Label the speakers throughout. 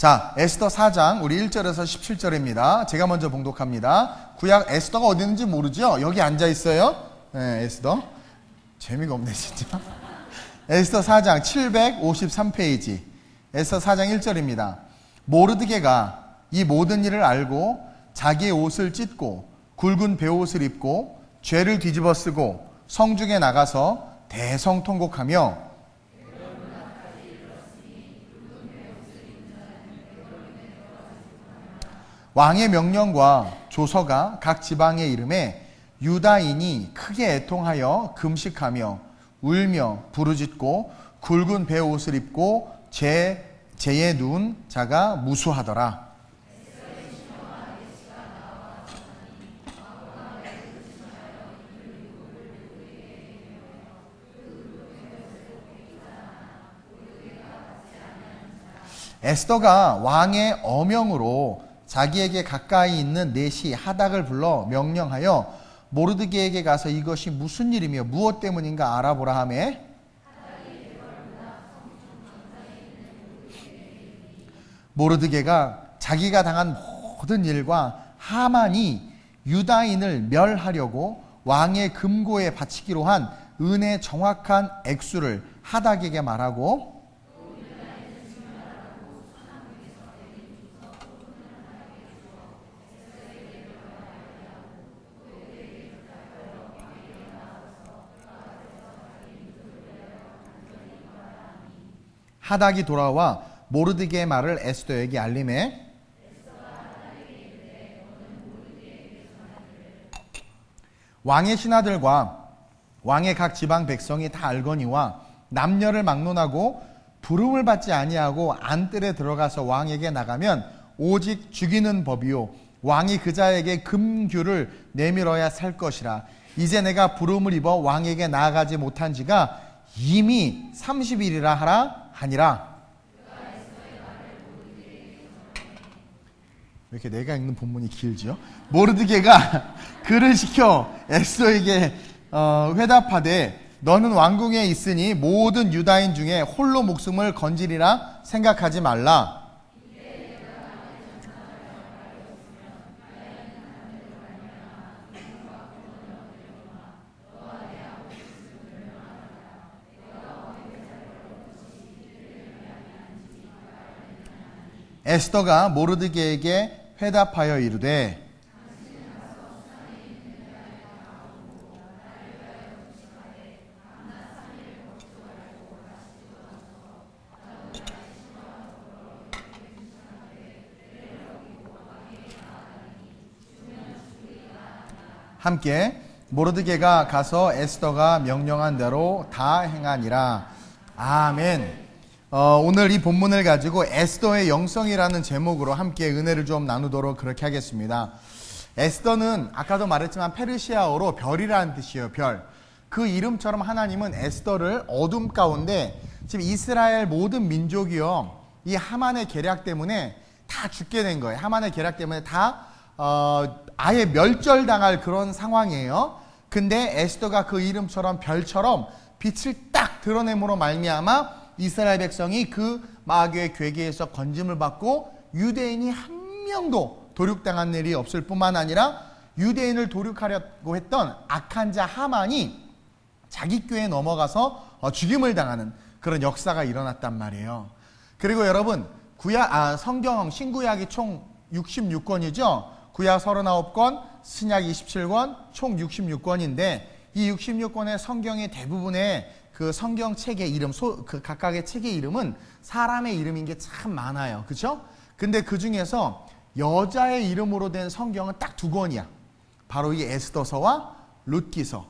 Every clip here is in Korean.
Speaker 1: 자, 에스더 4장 우리 1절에서 17절입니다. 제가 먼저 봉독합니다. 구약 에스더가 어디 있는지 모르죠? 여기 앉아 있어요. 네, 에스더. 재미가 없네 진짜. 에스더 4장 753페이지. 에스더 4장 1절입니다. 모르드게가 이 모든 일을 알고 자기의 옷을 찢고 굵은 베옷을 입고 죄를 뒤집어 쓰고 성중에 나가서 대성통곡하며 왕의 명령과 조서가 각 지방의 이름에 유다인이 크게 애통하여 금식하며 울며 부르짖고 굵은 베옷을 입고 죄에 누운 자가 무수하더라. 에스더가 왕의 어명으로 자기에게 가까이 있는 내시 하닥을 불러 명령하여 모르드게에게 가서 이것이 무슨 일이며 무엇 때문인가 알아보라 하며 모르드게가 자기가 당한 모든 일과 하만이 유다인을 멸하려고 왕의 금고에 바치기로 한 은의 정확한 액수를 하닥에게 말하고 하닥이 돌아와 모르드게의 말을 에스더에게 알림해 왕의 신하들과 왕의 각 지방 백성이 다 알거니와 남녀를 막론하고 부름을 받지 아니하고 안뜰에 들어가서 왕에게 나가면 오직 죽이는 법이요 왕이 그 자에게 금규를 내밀어야 살 것이라. 이제 내가 부름을 입어 왕에게 나아가지 못한 지가 이미 30일이라 하니라. 왜 이렇게 내가 읽는 본문이 길지요? 모르드게가 글을 시켜 에스더에게 회답하되 너는 왕궁에 있으니 모든 유다인 중에 홀로 목숨을 건지리라 생각하지 말라. 에스더가 모르드게에게 회답하여 이르되 함께 모르드게가 가서 에스더가 명령한 대로 다 행하니라. 아멘. 오늘 이 본문을 가지고 에스더의 영성이라는 제목으로 함께 은혜를 좀 나누도록 그렇게 하겠습니다. 에스더는 아까도 말했지만 페르시아어로 별이라는 뜻이에요. 별. 그 이름처럼 하나님은 에스더를 어둠 가운데 지금 이스라엘 모든 민족이요 이 하만의 계략 때문에 다 죽게 된 거예요. 하만의 계략 때문에 다 아예 멸절당할 그런 상황이에요. 근데 에스더가 그 이름처럼 별처럼 빛을 딱 드러냄으로 말미암아 이스라엘 백성이 그 마귀의 괴계에서 건짐을 받고 유대인이 한 명도 도륙당한 일이 없을 뿐만 아니라 유대인을 도륙하려고 했던 악한 자 하만이 자기 꾀에 넘어가서 죽임을 당하는 그런 역사가 일어났단 말이에요. 그리고 여러분 성경 신구약이 총 66권이죠. 구약 39권, 신약 27권, 총 66권인데 이 66권의 성경의 대부분의 그 성경 책의 이름, 그 각각의 책의 이름은 사람의 이름인 게 참 많아요. 그렇죠? 근데 그 중에서 여자의 이름으로 된 성경은 딱 2권이야. 바로 이 에스더서와 룻기서.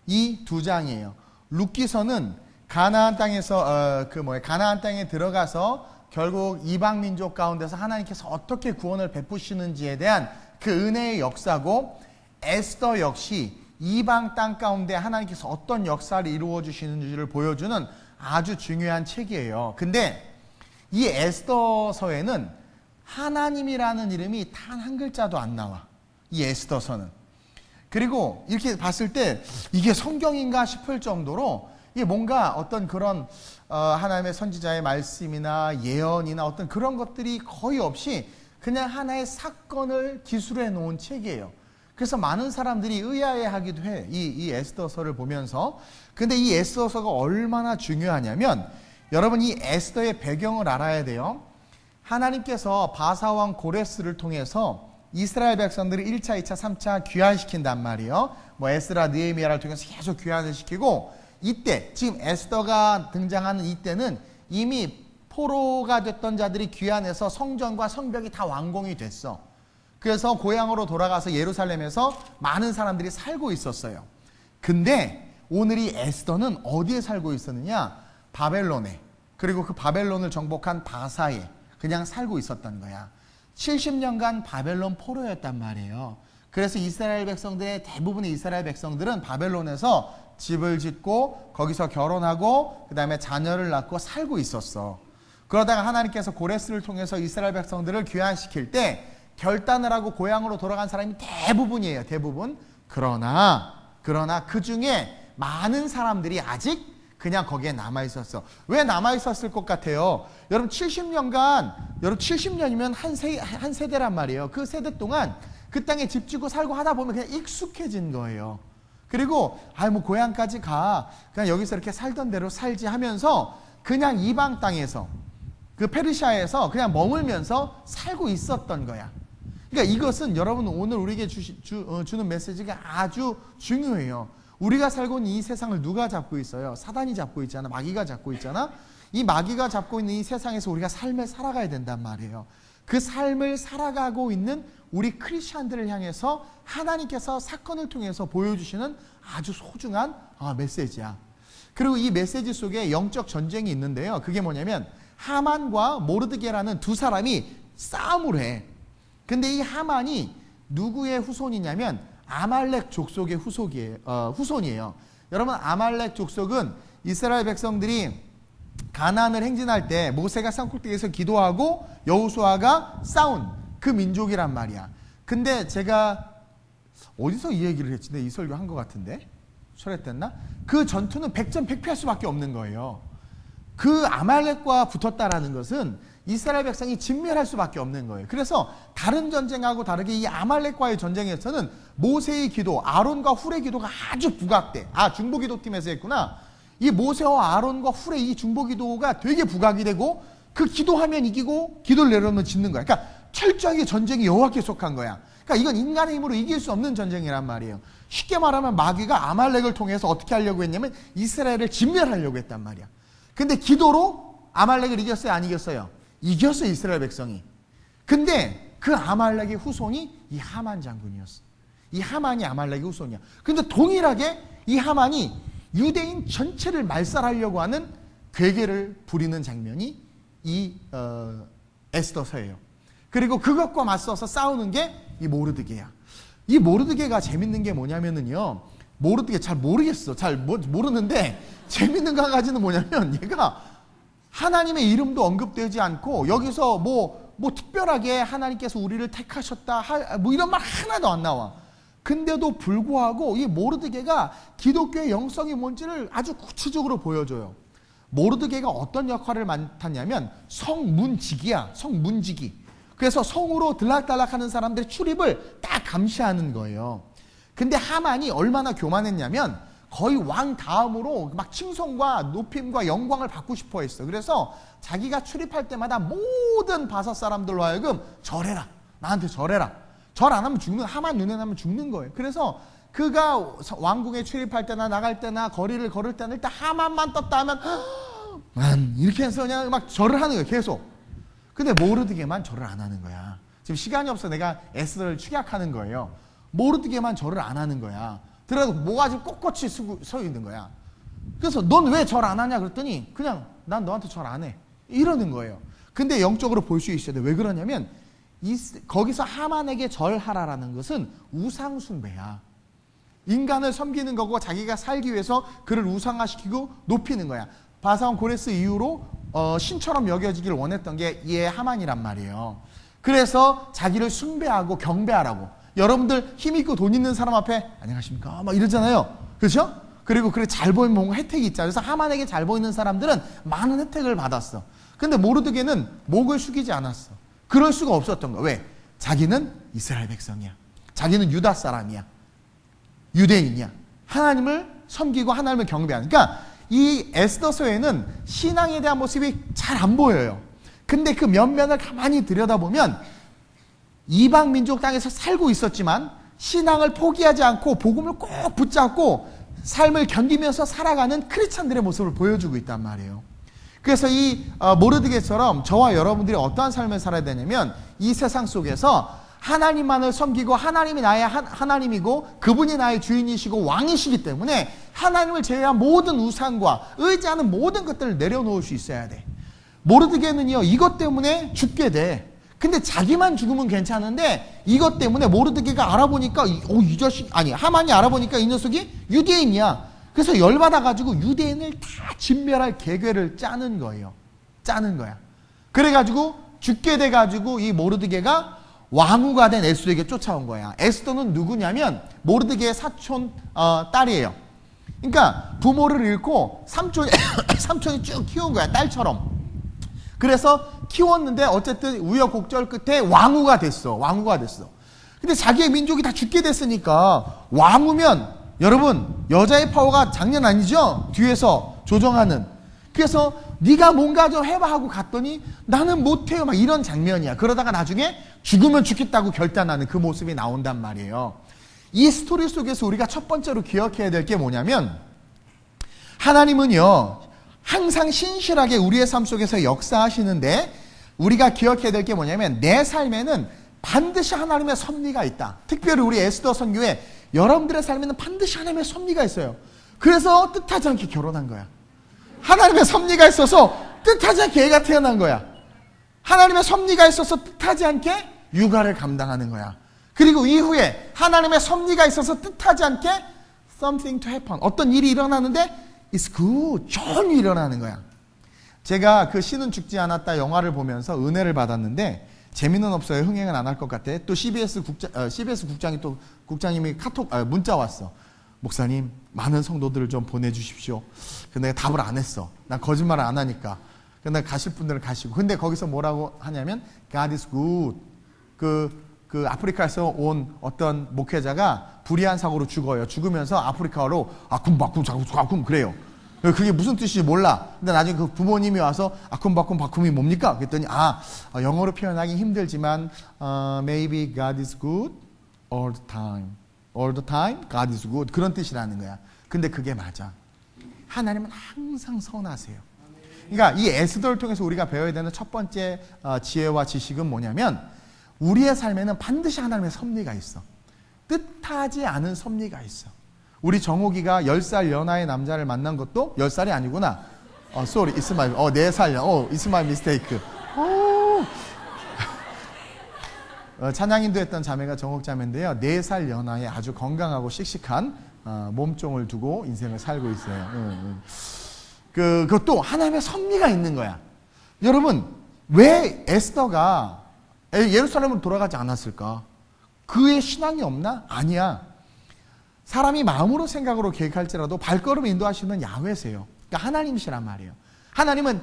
Speaker 1: 이 2장이에요. 룻기서는 가나안 땅에서 가나안 땅에 들어가서 결국 이방 민족 가운데서 하나님께서 어떻게 구원을 베푸시는지에 대한 그 은혜의 역사고, 에스더 역시 이방 땅 가운데 하나님께서 어떤 역사를 이루어 주시는지를 보여주는 아주 중요한 책이에요. 근데 이 에스더서에는 하나님이라는 이름이 단 한 글자도 안 나와. 이 에스더서는. 그리고 이렇게 봤을 때 이게 성경인가 싶을 정도로 이게 뭔가 어떤 그런 하나님의 선지자의 말씀이나 예언이나 어떤 그런 것들이 거의 없이 그냥 하나의 사건을 기술해 놓은 책이에요. 그래서 많은 사람들이 의아해하기도 해. 이 에스더서를 보면서. 근데 이 에스더서가 얼마나 중요하냐면 여러분 이 에스더의 배경을 알아야 돼요. 하나님께서 바사왕 고레스를 통해서 이스라엘 백성들을 1차, 2차, 3차 귀환시킨단 말이에요. 뭐 에스라, 느헤미야를 통해서 계속 귀환을 시키고 이때 지금 에스더가 등장하는 이때는 이미 포로가 됐던 자들이 귀환해서 성전과 성벽이 다 완공이 됐어. 그래서 고향으로 돌아가서 예루살렘에서 많은 사람들이 살고 있었어요. 근데 오늘 이 에스더는 어디에 살고 있었느냐? 바벨론에. 그리고 그 바벨론을 정복한 바사에 그냥 살고 있었던 거야. 70년간 바벨론 포로였단 말이에요. 그래서 이스라엘 백성들의 대부분의 이스라엘 백성들은 바벨론에서 집을 짓고 거기서 결혼하고 그 다음에 자녀를 낳고 살고 있었어. 그러다가 하나님께서 고레스를 통해서 이스라엘 백성들을 귀환시킬 때 결단을 하고 고향으로 돌아간 사람이 대부분이에요. 대부분. 그러나 그 중에 많은 사람들이 아직 그냥 거기에 남아있었어. 왜 남아있었을 것 같아요? 여러분 70년간, 여러분 70년이면 한 세대란 말이에요. 그 세대 동안 그 땅에 집 짓고 살고 하다 보면 그냥 익숙해진 거예요. 그리고 뭐 고향까지 가. 그냥 여기서 이렇게 살던 대로 살지 하면서 그냥 이방 땅에서 그 페르시아에서 그냥 머물면서 살고 있었던 거야. 그러니까 이것은 여러분 오늘 우리에게 주는 메시지가 아주 중요해요. 우리가 살고 있는 이 세상을 누가 잡고 있어요? 사단이 잡고 있잖아. 마귀가 잡고 있잖아. 이 마귀가 잡고 있는 이 세상에서 우리가 삶을 살아가야 된단 말이에요. 그 삶을 살아가고 있는 우리 크리스찬들을 향해서 하나님께서 사건을 통해서 보여주시는 아주 소중한 메시지야. 그리고 이 메시지 속에 영적 전쟁이 있는데요. 그게 뭐냐면 하만과 모르드게라는 두 사람이 싸움을 해. 근데 이 하만이 누구의 후손이냐면 아말렉 족속의 후손이에요. 여러분 아말렉 족속은 이스라엘 백성들이 가나안을 행진할 때 모세가 산꼭대기에서 기도하고 여호수아가 싸운 그 민족이란 말이야. 근데 제가 어디서 이 얘기를 했지? 내 이 설교 한 것 같은데? 설했댔나? 그 전투는 100전 100패할 수밖에 없는 거예요. 그 아말렉과 붙었다라는 것은 이스라엘 백성이 진멸할 수밖에 없는 거예요. 그래서 다른 전쟁하고 다르게 이 아말렉과의 전쟁에서는 모세의 기도, 아론과 훌의 기도가 아주 부각돼. 중보기도팀에서 했구나. 이 모세와 아론과 훌의 이 중보기도가 되게 부각이 되고 그 기도하면 이기고 기도를 내려놓으면 짓는 거야. 그러니까 철저하게 전쟁이 여호와께 속한 거야. 그러니까 이건 인간의 힘으로 이길 수 없는 전쟁이란 말이에요. 쉽게 말하면 마귀가 아말렉을 통해서 어떻게 하려고 했냐면 이스라엘을 진멸하려고 했단 말이야. 근데 기도로 아말렉을 이겼어요? 안 이겼어요? 이겼어요, 이스라엘 백성이. 근데 그 아말렉의 후손이 이 하만 장군이었어. 이 하만이 아말렉의 후손이야. 근데 동일하게 이 하만이 유대인 전체를 말살하려고 하는 괴계를 부리는 장면이 이 에스더서예요. 그리고 그것과 맞서서 싸우는 게 이 모르드게야. 이 모르드게가 재밌는 게 뭐냐면은요. 모르드게 잘 모르겠어. 잘 모르는데 재밌는 거 한 가지는 뭐냐면 얘가 하나님의 이름도 언급되지 않고 여기서 뭐 특별하게 하나님께서 우리를 택하셨다 뭐 이런 말 하나도 안 나와. 근데도 불구하고 이 모르드게가 기독교의 영성이 뭔지를 아주 구체적으로 보여줘요. 모르드게가 어떤 역할을 맡았냐면 성문지기야. 성문지기. 그래서 성으로 들락달락하는 사람들의 출입을 딱 감시하는 거예요. 근데 하만이 얼마나 교만했냐면 거의 왕 다음으로 막 칭송과 높임과 영광을 받고 싶어 했어. 그래서 자기가 출입할 때마다 모든 바사 사람들로 하여금 절해라. 나한테 절해라. 절 안 하면 죽는, 하만 눈에 나면 죽는 거예요. 그래서 그가 왕궁에 출입할 때나 나갈 때나 거리를 걸을 때는 일단 하만만 떴다 하면 이렇게 해서 그냥 막 절을 하는 거예요. 계속. 근데 모르드게만 절을 안 하는 거야. 지금 시간이 없어 내가 에스더를 축약하는 거예요. 모르드게만 절을 안 하는 거야. 들어도 모가지 꼿꼿이 서 있는 거야. 그래서 넌 왜 절 안 하냐 그랬더니 그냥 난 너한테 절 안 해. 이러는 거예요. 근데 영적으로 볼 수 있어야 돼. 왜 그러냐면 거기서 하만에게 절하라라는 것은 우상숭배야. 인간을 섬기는 거고 자기가 살기 위해서 그를 우상화시키고 높이는 거야. 바사왕 고레스 이후로 신처럼 여겨지기를 원했던 게 이 하만이란 말이에요. 그래서 자기를 숭배하고 경배하라고. 여러분들 힘있고 돈 있는 사람 앞에 안녕하십니까 막 이러잖아요. 그렇죠? 그리고 그래 잘 보이면 뭔가 혜택이 있자. 그래서 하만에게 잘 보이는 사람들은 많은 혜택을 받았어. 근데 모르드게는 목을 숙이지 않았어. 그럴 수가 없었던 거야. 왜? 자기는 이스라엘 백성이야. 자기는 유다 사람이야. 유대인이야. 하나님을 섬기고 하나님을 경배하는. 그러니까 이 에스더서에는 신앙에 대한 모습이 잘 안 보여요. 근데 그 면면을 가만히 들여다보면 이방 민족 땅에서 살고 있었지만 신앙을 포기하지 않고 복음을 꼭 붙잡고 삶을 견디면서 살아가는 크리스찬들의 모습을 보여주고 있단 말이에요. 그래서 이 모르드게처럼 저와 여러분들이 어떠한 삶을 살아야 되냐면 이 세상 속에서 하나님만을 섬기고 하나님이 나의 하나님이고 그분이 나의 주인이시고 왕이시기 때문에 하나님을 제외한 모든 우상과 의지하는 모든 것들을 내려놓을 수 있어야 돼. 모르드게는요 이것 때문에 죽게 돼. 근데 자기만 죽으면 괜찮은데 이것 때문에 모르드게가 알아보니까 이 자식 아니 하만이 알아보니까 이 녀석이 유대인이야. 그래서 열받아가지고 유대인을 다 진멸할 계획을 짜는 거예요. 짜는 거야. 그래가지고 죽게 돼가지고 이 모르드게가 왕후가 된 에스더에게 쫓아온 거야. 에스더는 누구냐면 모르드게의 사촌 딸이에요. 그러니까 부모를 잃고 삼촌이 쭉 키운 거야. 딸처럼. 그래서 키웠는데 어쨌든 우여곡절 끝에 왕후가 됐어. 왕후가 됐어. 근데 자기의 민족이 다 죽게 됐으니까 왕후면 여러분 여자의 파워가 장난 아니죠? 뒤에서 조정하는. 그래서 네가 뭔가 좀 해봐 하고 갔더니 나는 못해요. 막 이런 장면이야. 그러다가 나중에 죽으면 죽겠다고 결단하는 그 모습이 나온단 말이에요. 이 스토리 속에서 우리가 첫 번째로 기억해야 될 게 뭐냐면 하나님은요 항상 신실하게 우리의 삶 속에서 역사하시는데 우리가 기억해야 될 게 뭐냐면 내 삶에는 반드시 하나님의 섭리가 있다. 특별히 우리 에스더 선교에 여러분들의 삶에는 반드시 하나님의 섭리가 있어요. 그래서 뜻하지 않게 결혼한 거야. 하나님의 섭리가 있어서 뜻하지 않게 애가 태어난 거야. 하나님의 섭리가 있어서 뜻하지 않게 육아를 감당하는 거야. 그리고 이후에 하나님의 섭리가 있어서 뜻하지 않게 something to happen. 어떤 일이 일어나는데 it's good. 좋은 일이 일어나는 거야. 제가 그 신은 죽지 않았다 영화를 보면서 은혜를 받았는데 재미는 없어요. 흥행은 안 할 것 같아. 또 CBS 국장이 또 국장님이 문자 왔어. 목사님 많은 성도들을 좀 보내주십시오. 근데 내가 답을 안 했어. 난 거짓말을 안 하니까. 근데 가실 분들은 가시고. 근데 거기서 뭐라고 하냐면 God is good. 그 아프리카에서 온 어떤 목회자가 불의한 사고로 죽어요. 죽으면서 아프리카어로 아쿰바쿰 그래요. 그게 무슨 뜻인지 몰라. 근데 나중에 그 부모님이 와서 아쿰바쿰 뭡니까? 그랬더니 영어로 표현하기 힘들지만 maybe God is good all the time. All the time God is good. 그런 뜻이라는 거야. 근데 그게 맞아. 하나님은 항상 선하세요. 그러니까 이 에스더를 통해서 우리가 배워야 되는 첫 번째 지혜와 지식은 뭐냐면 우리의 삶에는 반드시 하나님의 섭리가 있어. 뜻하지 않은 섭리가 있어. 우리 정옥이가 10살 연하의 남자를 만난 것도 10살이 아니구나. sorry, it's my, 4살, it's my mistake. 찬양인도 했던 자매가 정옥 자매인데요. 4살 연하의 아주 건강하고 씩씩한 몸종을 두고 인생을 살고 있어요. 그것도 하나님의 섭리가 있는 거야. 여러분, 왜 에스더가 예루살렘으로 돌아가지 않았을까? 그의 신앙이 없나? 아니야. 사람이 마음으로 생각으로 계획할지라도 발걸음을 인도하시는 야훼세요. 그러니까 하나님이시란 말이에요. 하나님은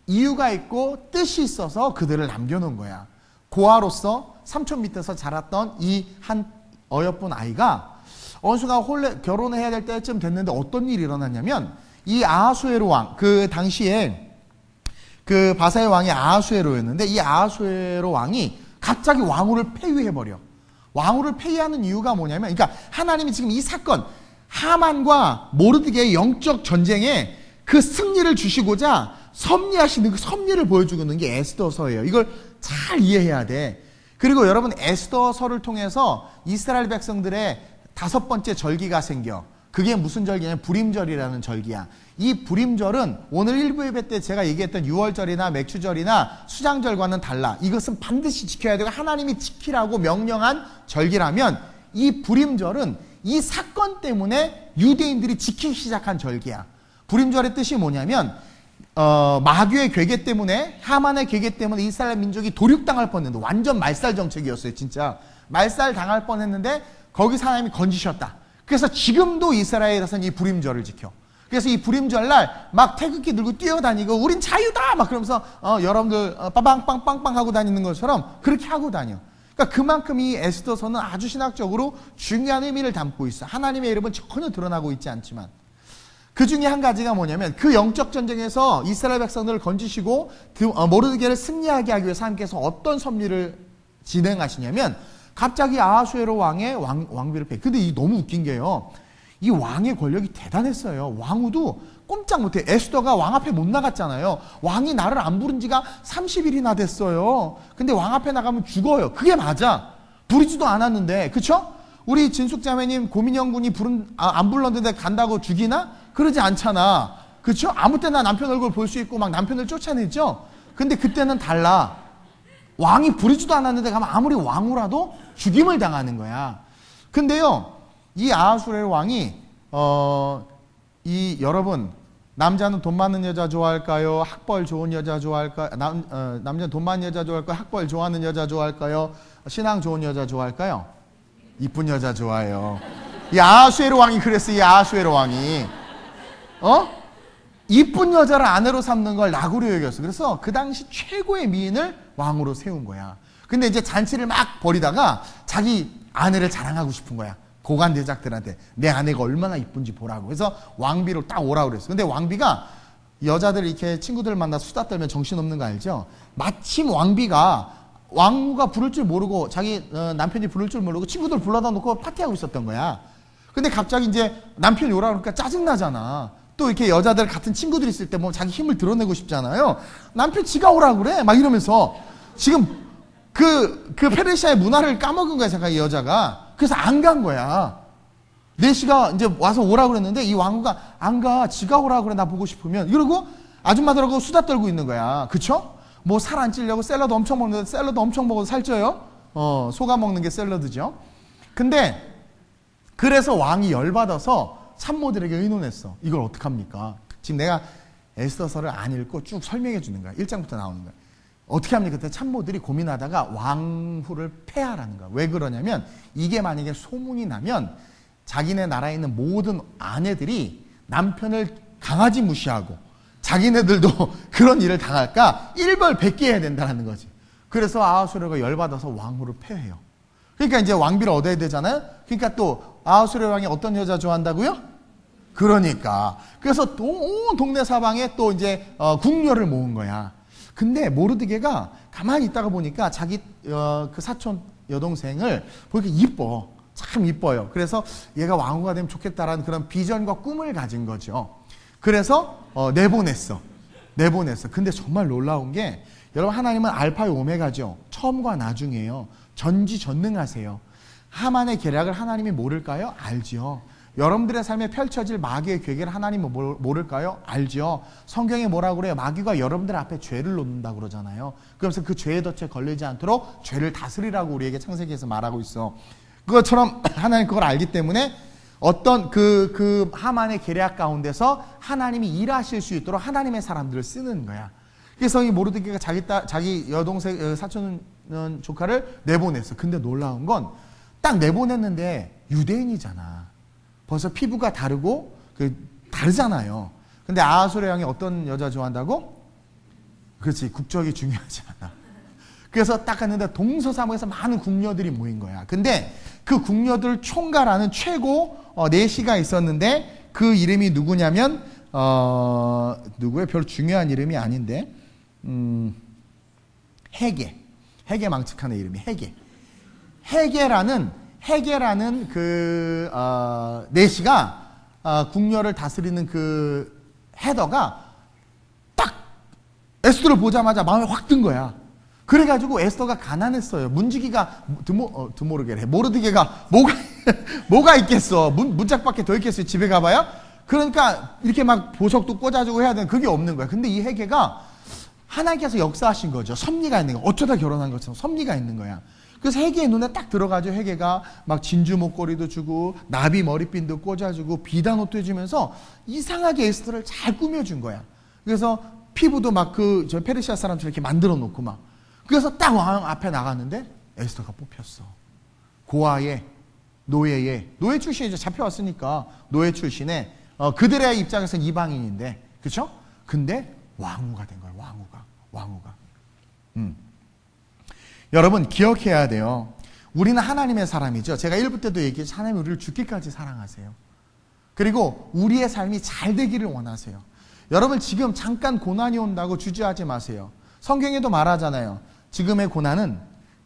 Speaker 1: 이유가 있고 뜻이 있어서 그들을 남겨놓은 거야. 고아로서 삼촌 밑에서 자랐던 이 한 어여쁜 아이가 어느 순간 결혼해야 될 때쯤 됐는데 어떤 일이 일어났냐면 이 아하수에로 왕, 그 당시에 그 바사의 왕이 아하수에로였는데 이 아하수에로 왕이 갑자기 왕후를 폐위해버려. 왕후를 폐위하는 이유가 뭐냐면, 그러니까 하나님이 지금 이 사건, 하만과 모르드게의 영적 전쟁에 그 승리를 주시고자 섭리하시는 그 섭리를 보여주고 있는 게 에스더서예요. 이걸 잘 이해해야 돼. 그리고 여러분 에스더서를 통해서 이스라엘 백성들의 5번째 절기가 생겨. 그게 무슨 절기냐면 불임절이라는 절기야. 이 불임절은 오늘 1부 예배 때 제가 얘기했던 유월절이나 맥추절이나 수장절과는 달라. 이것은 반드시 지켜야 되고 하나님이 지키라고 명령한 절기라면 이 불임절은 이 사건 때문에 유대인들이 지키기 시작한 절기야. 불임절의 뜻이 뭐냐면 마귀의 괴계 때문에, 하만의 괴계 때문에 이스라엘 민족이 도륙당할 뻔했는데, 완전 말살 정책이었어요. 진짜 말살 당할 뻔했는데 거기서 하나님이 건지셨다. 그래서 지금도 이스라엘에서는 이 부림절을 지켜. 그래서 이 부림절날 막 태극기 들고 뛰어다니고 우린 자유다 막 그러면서 여러분들 빵빵빵빵 하고 다니는 것처럼 그렇게 하고 다녀. 그러니까 그만큼 이 에스더서는 아주 신학적으로 중요한 의미를 담고 있어. 하나님의 이름은 전혀 드러나고 있지 않지만 그 중에 한 가지가 뭐냐면 그 영적 전쟁에서 이스라엘 백성들을 건지시고 모르드게를 승리하게 하기 위해서 하나님께서 어떤 섭리를 진행하시냐면 갑자기 아하수에로 왕의 왕비를 근데 이 너무 웃긴 게요. 이 왕의 권력이 대단했어요. 왕후도 꼼짝 못해. 에스더가 왕 앞에 못 나갔잖아요. 왕이 나를 안 부른 지가 30일이나 됐어요. 근데 왕 앞에 나가면 죽어요. 그게 맞아. 부르지도 않았는데. 그쵸? 우리 진숙자매님 고민영 군이 안 불렀는데 간다고 죽이나? 그러지 않잖아. 그쵸? 아무 때나 남편 얼굴 볼 수 있고 막 남편을 쫓아내죠? 근데 그때는 달라. 왕이 부르지도 않았는데 가면 아무리 왕후라도 죽임을 당하는 거야. 근데요, 이 아하수에르 왕이 여러분 남자는 돈 많은 여자 좋아할까요? 학벌 좋은 여자 좋아할까요? 남자는 돈 많은 여자 좋아할까요? 학벌 좋아하는 여자 좋아할까요? 신앙 좋은 여자 좋아할까요? 이쁜 여자 좋아해요. 이 아하수에르 왕이 그랬어. 이 아하수에르 왕이 이쁜 여자를 아내로 삼는 걸 낙으로 여겼어. 그래서 그 당시 최고의 미인을 왕으로 세운 거야. 근데 이제 잔치를 막 벌이다가 자기 아내를 자랑하고 싶은 거야. 고관 대작들한테 내 아내가 얼마나 이쁜지 보라고. 그래서 왕비로 딱 오라고 그랬어. 근데 왕비가 여자들 이렇게 친구들 만나서 수다 떨면 정신없는 거 알죠? 마침 왕후가 부를 줄 모르고 자기 남편이 부를 줄 모르고 친구들 불러다 놓고 파티하고 있었던 거야. 근데 갑자기 이제 남편이 오라고 그러니까 짜증나잖아. 또 이렇게 여자들 같은 친구들 있을 때 뭐 자기 힘을 드러내고 싶잖아요. 남편 지가 오라고 그래 막 이러면서 지금 그 페르시아의 문화를 까먹은 거야, 잠깐 이 여자가. 그래서 안 간 거야. 4시가 이제 와서 오라고 그랬는데 이 왕후가 안 가. 지가 오라고 그래, 나 보고 싶으면. 이러고 아줌마들하고 수다 떨고 있는 거야. 그쵸? 뭐 살 안 찌려고 샐러드 엄청 먹는데 샐러드 엄청 먹어도 살쪄요? 소가 먹는 게 샐러드죠. 근데 그래서 왕이 열받아서 참모들에게 의논했어. 이걸 어떡합니까? 지금 내가 에스더서를 안 읽고 쭉 설명해 주는 거야. 1장부터 나오는 거야. 어떻게 합니까? 그때 참모들이 고민하다가 왕후를 폐하라는 거야. 왜 그러냐면 이게 만약에 소문이 나면 자기네 나라에 있는 모든 아내들이 남편을 강아지 무시하고 자기네들도 그런 일을 당할까 일벌백계해야 된다는 거지. 그래서 아하수에르가 열받아서 왕후를 폐해요. 그러니까 이제 왕비를 얻어야 되잖아요. 그러니까 또 아하수에르 왕이 어떤 여자 좋아한다고요? 그러니까 그래서 온 동네 사방에 또 이제 궁녀를 모은 거야. 근데 모르드게가 가만히 있다가 보니까 자기 그 사촌 여동생을 보니까 이뻐. 참 이뻐요. 그래서 얘가 왕후가 되면 좋겠다라는 그런 비전과 꿈을 가진 거죠. 그래서 내보냈어. 근데 정말 놀라운 게 여러분 하나님은 알파의 오메가죠. 처음과 나중이에요. 전지전능하세요. 하만의 계략을 하나님이 모를까요? 알죠. 여러분들의 삶에 펼쳐질 마귀의 계획을 하나님은 모를까요? 알죠. 성경에 뭐라고 그래요? 마귀가 여러분들 앞에 죄를 놓는다고 그러잖아요. 그러면서 그 죄의 덫에 걸리지 않도록 죄를 다스리라고 우리에게 창세기에서 말하고 있어. 그것처럼 하나님 그걸 알기 때문에 어떤 그 하만의 계략 가운데서 하나님이 일하실 수 있도록 하나님의 사람들을 쓰는 거야. 그래서 이 모르드게가 자기 여동생 사촌 조카를 내보냈어. 근데 놀라운 건 딱 내보냈는데 유대인이잖아. 벌써 피부가 다르고 다르잖아요. 근데 아하수에르 왕이 어떤 여자 좋아한다고? 그렇지, 국적이 중요하지 않아. 그래서 딱 갔는데 동서사무에서 많은 궁녀들이 모인 거야. 근데 그 궁녀들 총괄하는 최고 내시가 있었는데 그 이름이 누구냐면 누구예요? 별로 중요한 이름이 아닌데 해게 망측하는 이름이 해게라는 그 내시가 궁녀를 다스리는 그 헤더가 딱 에스더를 보자마자 마음에 확 든 거야. 그래가지고 에스더가 가난했어요. 문지기가 모르드게가 뭐가 있겠어. 문짝밖에 더 있겠어요. 집에 가봐야. 그러니까 이렇게 막 보석도 꽂아주고 해야 되는 그게 없는 거야. 근데 이 해게가 하나님께서 역사하신 거죠. 섭리가 있는 거. 어쩌다 결혼한 것처럼 섭리가 있는 거야. 그래서 해게의 눈에 딱 들어가죠. 해게가 막 진주 목걸이도 주고 나비 머리핀도 꽂아주고 비단 옷도 해주면서 이상하게 에스더를 잘 꾸며준 거야. 그래서 피부도 막 저 페르시아 사람처럼 이렇게 만들어 놓고 막. 그래서 딱 왕 앞에 나갔는데 에스더가 뽑혔어. 고아의 노예 출신이죠. 잡혀왔으니까 노예 출신의 그들의 입장에서는 이방인인데, 그렇죠? 근데 왕후가 된 거예요. 왕후가. 여러분 기억해야 돼요. 우리는 하나님의 사람이죠. 제가 1부 때도 얘기했죠. 하나님 우리를 죽기까지 사랑하세요. 그리고 우리의 삶이 잘 되기를 원하세요. 여러분 지금 잠깐 고난이 온다고 주저하지 마세요. 성경에도 말하잖아요. 지금의 고난은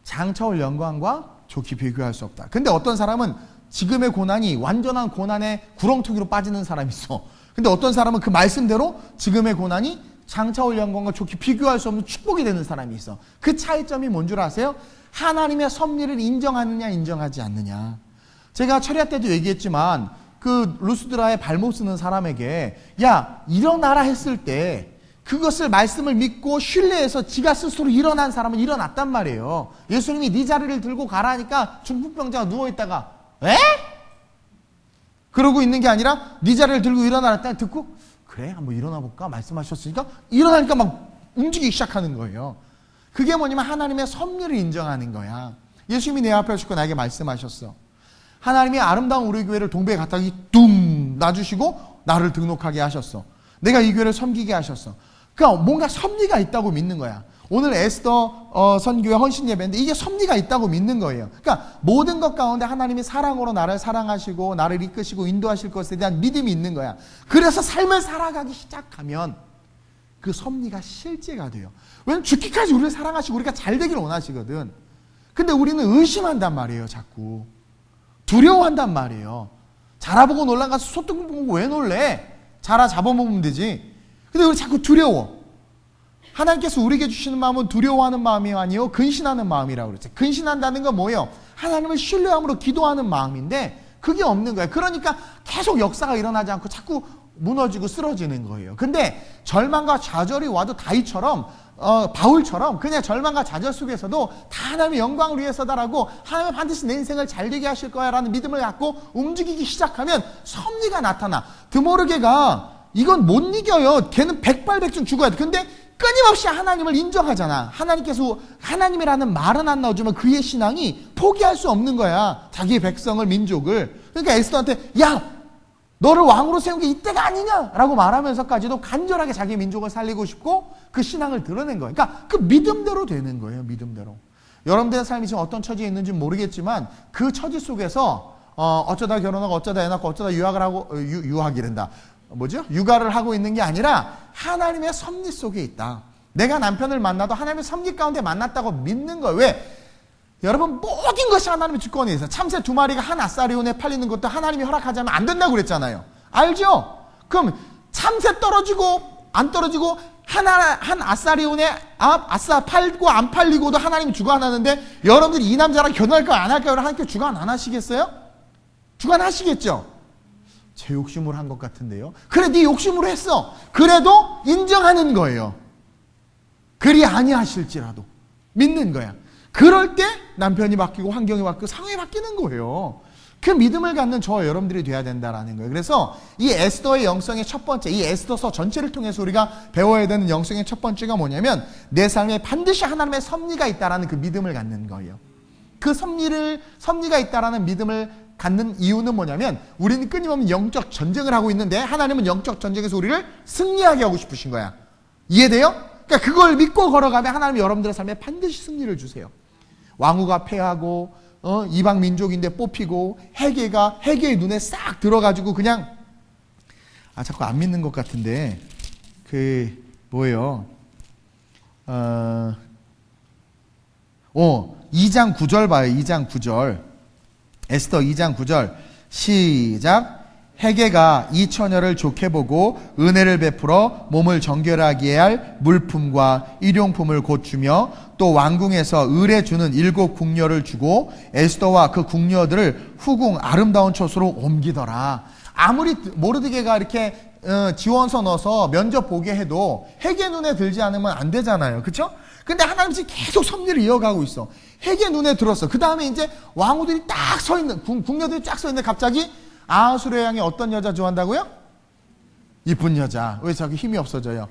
Speaker 1: 장차 올 영광과 좋게 비교할 수 없다. 근데 어떤 사람은 지금의 고난이 완전한 고난의 구렁텅이로 빠지는 사람이 있어. 근데 어떤 사람은 그 말씀대로 지금의 고난이 장차 올 영광과 좋게 비교할 수 없는 축복이 되는 사람이 있어. 그 차이점이 뭔 줄 아세요? 하나님의 섭리를 인정하느냐 인정하지 않느냐. 제가 철야 때도 얘기했지만 그 루스드라의 발목 쓰는 사람에게 야 일어나라 했을 때 그것을 말씀을 믿고 신뢰해서 지가 스스로 일어난 사람은 일어났단 말이에요. 예수님이 네 자리를 들고 가라니까 중풍병자가 누워있다가 에? 그러고 있는 게 아니라 네 자리를 들고 일어나라 듣고 그래 한번 일어나볼까 말씀하셨으니까 일어나니까 막 움직이기 시작하는 거예요. 그게 뭐냐면 하나님의 섭리를 인정하는 거야. 예수님이 내 앞에 오시고 나에게 말씀하셨어. 하나님이 아름다운 우리 교회를 동백에 갖다 뚱 놔주시고 나를 등록하게 하셨어. 내가 이 교회를 섬기게 하셨어. 그러니까 뭔가 섭리가 있다고 믿는 거야. 오늘 에스더 선교회 헌신 예배인데 이게 섭리가 있다고 믿는 거예요. 그러니까 모든 것 가운데 하나님이 사랑으로 나를 사랑하시고 나를 이끄시고 인도하실 것에 대한 믿음이 있는 거야. 그래서 삶을 살아가기 시작하면 그 섭리가 실제가 돼요. 왜냐면 죽기까지 우리를 사랑하시고 우리가 잘 되기를 원하시거든. 근데 우리는 의심한단 말이에요. 자꾸 두려워한단 말이에요. 자라보고 놀란 가서 소뚜껑 보고 왜 놀래? 자라 잡아먹으면 되지. 근데 우리 자꾸 두려워. 하나님께서 우리에게 주시는 마음은 두려워하는 마음이 아니요 근신하는 마음이라고 그랬죠. 근신한다는 건 뭐예요? 하나님을 신뢰함으로 기도하는 마음인데 그게 없는 거예요. 그러니까 계속 역사가 일어나지 않고 자꾸 무너지고 쓰러지는 거예요. 근데 절망과 좌절이 와도 다윗처럼 바울처럼 그냥 절망과 좌절 속에서도 다 하나님의 영광을 위해서다라고 하나님은 반드시 내 인생을 잘 되게 하실 거야 라는 믿음을 갖고 움직이기 시작하면 섭리가 나타나. 드모르게가 이건 못 이겨요. 걔는 백발백중 죽어야 돼. 근데 끊임없이 하나님을 인정하잖아. 하나님께서 하나님이라는 말은 안 나오지만 그의 신앙이 포기할 수 없는 거야. 자기의 백성을 민족을. 그러니까 에스더한테 야 너를 왕으로 세운 게 이때가 아니냐라고 말하면서까지도 간절하게 자기 민족을 살리고 싶고 그 신앙을 드러낸 거예요. 그러니까 그 믿음대로 되는 거예요. 믿음대로. 여러분들의 삶이 지금 어떤 처지에 있는지 모르겠지만 그 처지 속에서 어쩌다 결혼하고 어쩌다 애 낳고 어쩌다 유학을 하고 유학이란다. 뭐죠? 육아를 하고 있는 게 아니라 하나님의 섭리 속에 있다. 내가 남편을 만나도 하나님의 섭리 가운데 만났다고 믿는 거예요. 왜? 여러분 모든 것이 하나님의 주권에 있어요. 참새 2마리가 한 아사리온에 팔리는 것도 하나님이 허락하지 않으면 안 된다고 그랬잖아요. 알죠? 그럼 참새 떨어지고 안 떨어지고 한 아사리온에 팔고 안 팔리고도 하나님이 주관하는데 여러분들이 이 남자랑 결혼할까요 안 할까요? 하나님께 주관 안 하시겠어요? 주관하시겠죠? 제 욕심으로 한 것 같은데요. 그래 네 욕심으로 했어. 그래도 인정하는 거예요. 그리 아니하실지라도 믿는 거야. 그럴 때 남편이 바뀌고 환경이 바뀌고 상황이 바뀌는 거예요. 그 믿음을 갖는 저와 여러분들이 돼야 된다라는 거예요. 그래서 이 에스더의 영성의 첫 번째, 이 에스더서 전체를 통해서 우리가 배워야 되는 영성의 첫 번째가 뭐냐면 내 삶에 반드시 하나님의 섭리가 있다라는 그 믿음을 갖는 거예요. 그 섭리가 있다라는 믿음을 갖는 이유는 뭐냐면 우리는 끊임없는 영적 전쟁을 하고 있는데 하나님은 영적 전쟁에서 우리를 승리하게 하고 싶으신 거야. 이해돼요? 그러니까 그걸 믿고 걸어가면 하나님이 여러분들의 삶에 반드시 승리를 주세요. 왕후가 패하고 이방 민족인데 뽑히고 헤게의 눈에 싹 들어가지고 그냥 자꾸 안 믿는 것 같은데 뭐예요? 2장 9절 봐요. 2장 9절 에스더 2장 9절 시작. 헤게가 이 처녀를 좋게 보고 은혜를 베풀어 몸을 정결하게 할 물품과 일용품을 곧 주며 또 왕궁에서 을에 주는 7 궁녀를 주고 에스더와 그 궁녀들을 후궁 아름다운 처소로 옮기더라. 아무리 모르드게가 이렇게 지원서 넣어서 면접 보게 해도 헤게 눈에 들지 않으면 안 되잖아요. 그렇죠? 근데 하나님이 지금 계속 섭리를 이어가고 있어. 헤게 눈에 들었어. 그 다음에 이제 왕후들이 딱 서 있는 궁녀들이 쫙 서 있는데 갑자기 아하수르의 왕이 어떤 여자 좋아한다고요? 이쁜 여자. 왜 자꾸 힘이 없어져요?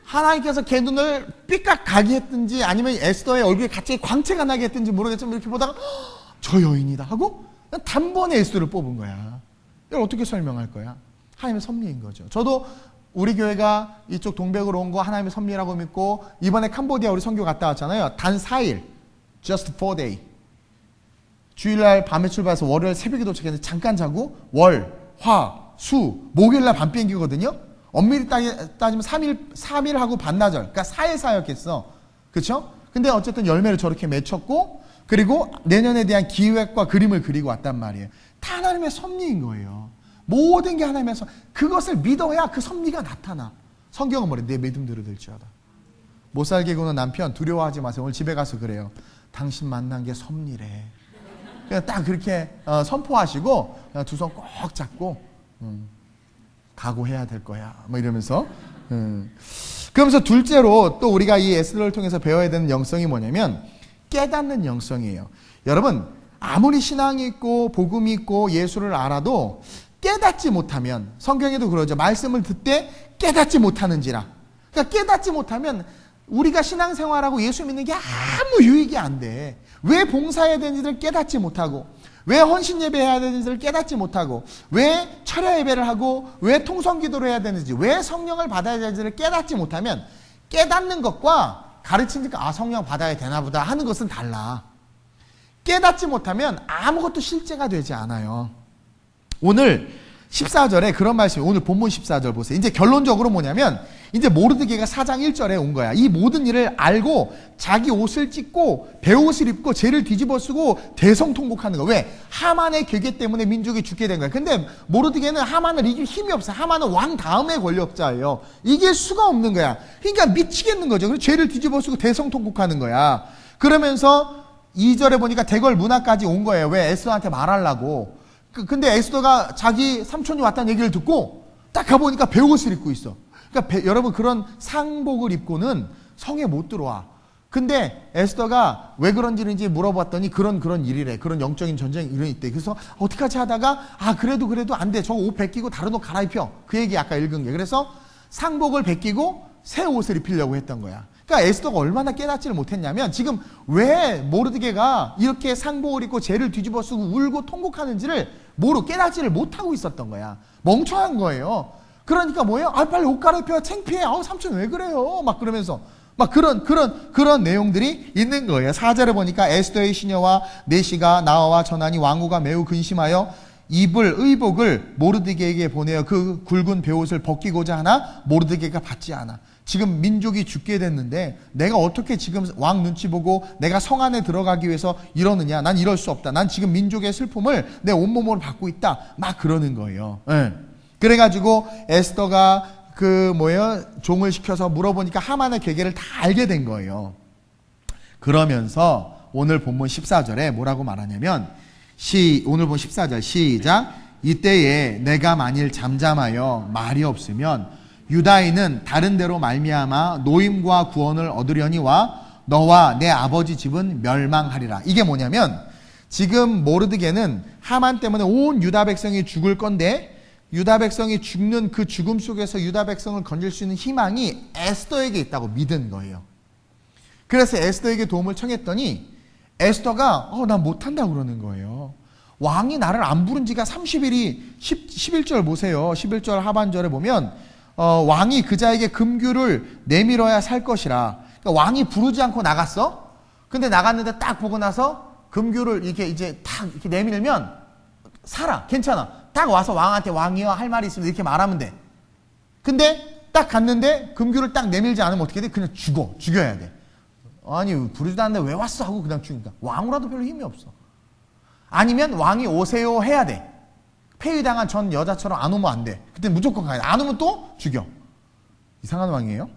Speaker 1: 하나님께서 걔 눈을 삐깍 가게 했든지 아니면 에스더의 얼굴에 갑자기 광채가 나게 했든지 모르겠지만 이렇게 보다가 저 여인이다 하고 단번에 에스더를 뽑은 거야. 이걸 어떻게 설명할 거야? 하나님의 섭리인 거죠. 저도 우리 교회가 이쪽 동백으로 온 거 하나님의 섭리라고 믿고, 이번에 캄보디아 우리 선교 갔다 왔잖아요. 단 4일, just 4day. 주일날 밤에 출발해서 월요일 새벽에 도착했는데 잠깐 자고 월, 화, 수, 목요일날 밤 비행기거든요. 엄밀히 따지면 3일 하고 반나절, 그러니까 4일 사역했어. 그렇죠? 근데 어쨌든 열매를 저렇게 맺혔고, 그리고 내년에 대한 기획과 그림을 그리고 왔단 말이에요. 다 하나님의 섭리인 거예요. 모든 게 하나님의 섭리. 그것을 믿어야 그 섭리가 나타나. 성경은 뭐래? 내 믿음대로 될지어다. 못 살게 구는 남편 두려워하지 마세요. 오늘 집에 가서 그래요. 당신 만난 게 섭리래. 그냥 딱 그렇게 선포하시고 두 손 꼭 잡고 각오해야 될 거야. 뭐 이러면서. 그러면서 둘째로 또 우리가 이 에스더를 통해서 배워야 되는 영성이 뭐냐면 깨닫는 영성이에요. 여러분, 아무리 신앙이 있고 복음이 있고 예수를 알아도 깨닫지 못하면, 성경에도 그러죠. 말씀을 듣되 깨닫지 못하는지라. 그러니까 깨닫지 못하면 우리가 신앙생활하고 예수 믿는 게 아무 유익이 안 돼. 왜 봉사해야 되는지를 깨닫지 못하고, 왜 헌신 예배해야 되는지를 깨닫지 못하고, 왜 철야 예배를 하고, 왜 통성기도를 해야 되는지, 왜 성령을 받아야 되는지를 깨닫지 못하면, 깨닫는 것과 가르치니까 성령 받아야 되나 보다 하는 것은 달라. 깨닫지 못하면 아무것도 실제가 되지 않아요. 오늘 14절에 그런 말씀이, 오늘 본문 14절 보세요. 이제 결론적으로 뭐냐면, 이제 모르드게가 4장 1절에 온 거야. 이 모든 일을 알고 자기 옷을 찢고 베옷을 입고 죄를 뒤집어 쓰고 대성통곡하는 거야. 왜? 하만의 괴계 때문에 민족이 죽게 된 거야. 근데 모르드게는 하만을 이길 힘이 없어. 하만은 왕 다음의 권력자예요. 이길 수가 없는 거야. 그러니까 미치겠는 거죠. 그래서 죄를 뒤집어 쓰고 대성통곡하는 거야. 그러면서 2절에 보니까 대궐 문화까지 온 거예요. 왜? 에스더한테 말하려고. 근데 에스더가 자기 삼촌이 왔다는 얘기를 듣고 딱 가보니까 베옷을 입고 있어. 그러니까 여러분, 그런 상복을 입고는 성에 못 들어와. 근데 에스더가 왜 그런지 물어봤더니 그런 일이래. 그런 영적인 전쟁 이런 있대. 그래서 어떡하지 하다가 그래도 안 돼. 저 옷 벗기고 다른 옷 갈아입혀. 그 얘기 아까 읽은 게. 그래서 상복을 벗기고 새 옷을 입히려고 했던 거야. 그러니까 에스더가 얼마나 깨닫지를 못했냐면, 지금 왜 모르드게가 이렇게 상복을 입고 죄를 뒤집어 쓰고 울고 통곡하는지를 깨닫지를 못하고 있었던 거야. 멍청한 거예요. 그러니까 뭐예요? 빨리 옷 갈아입혀. 창피해. 삼촌 왜 그래요? 막 그러면서 막 그런 내용들이 있는 거예요. 4절에 보니까 에스더의 시녀와 내시가 나와 전하니 왕후가 매우 근심하여 입을 의복을 모르드게에게 보내어 그 굵은 베옷을 벗기고자 하나 모르드게가 받지 않아. 지금 민족이 죽게 됐는데 내가 어떻게 지금 왕 눈치 보고 내가 성 안에 들어가기 위해서 이러느냐. 난 이럴 수 없다. 난 지금 민족의 슬픔을 내 온몸으로 받고 있다. 막 그러는 거예요. 네. 그래가지고 에스더가 종을 시켜서 물어보니까 하만의 괴계를 다 알게 된 거예요. 그러면서 오늘 본문 14절에 뭐라고 말하냐면, 오늘 본 14절 시작. 이때에 내가 만일 잠잠하여 말이 없으면 유다인은 다른 데로 말미암아 노임과 구원을 얻으려니와 너와 내 아버지 집은 멸망하리라. 이게 뭐냐면, 지금 모르드게는 하만 때문에 온 유다 백성이 죽을 건데, 유다 백성이 죽는 그 죽음 속에서 유다 백성을 건질 수 있는 희망이 에스더에게 있다고 믿은 거예요. 그래서 에스더에게 도움을 청했더니 에스더가 난 못한다고 그러는 거예요. 왕이 나를 안 부른 지가 30일이 11절 보세요. 11절 하반절에 보면 왕이 그자에게 금규를 내밀어야 살 것이라. 그러니까 왕이 부르지 않고 나갔어. 근데 나갔는데 딱 보고 나서 금규를 이렇게 이제 탁 이렇게 내밀면 살아. 괜찮아. 딱 와서 왕한테 왕이여 할 말이 있으면 이렇게 말하면 돼. 근데 딱 갔는데 금규를 딱 내밀지 않으면 어떻게 돼? 그냥 죽여야 돼. 아니 부르지도 않는데 왜 왔어? 하고 그냥 죽이니까. 왕으로도 별로 힘이 없어. 아니면 왕이 오세요 해야 돼. 폐위당한 전 여자처럼 안 오면 안 돼. 그때 무조건 가야 돼. 안 오면 또 죽여. 이상한 왕이에요.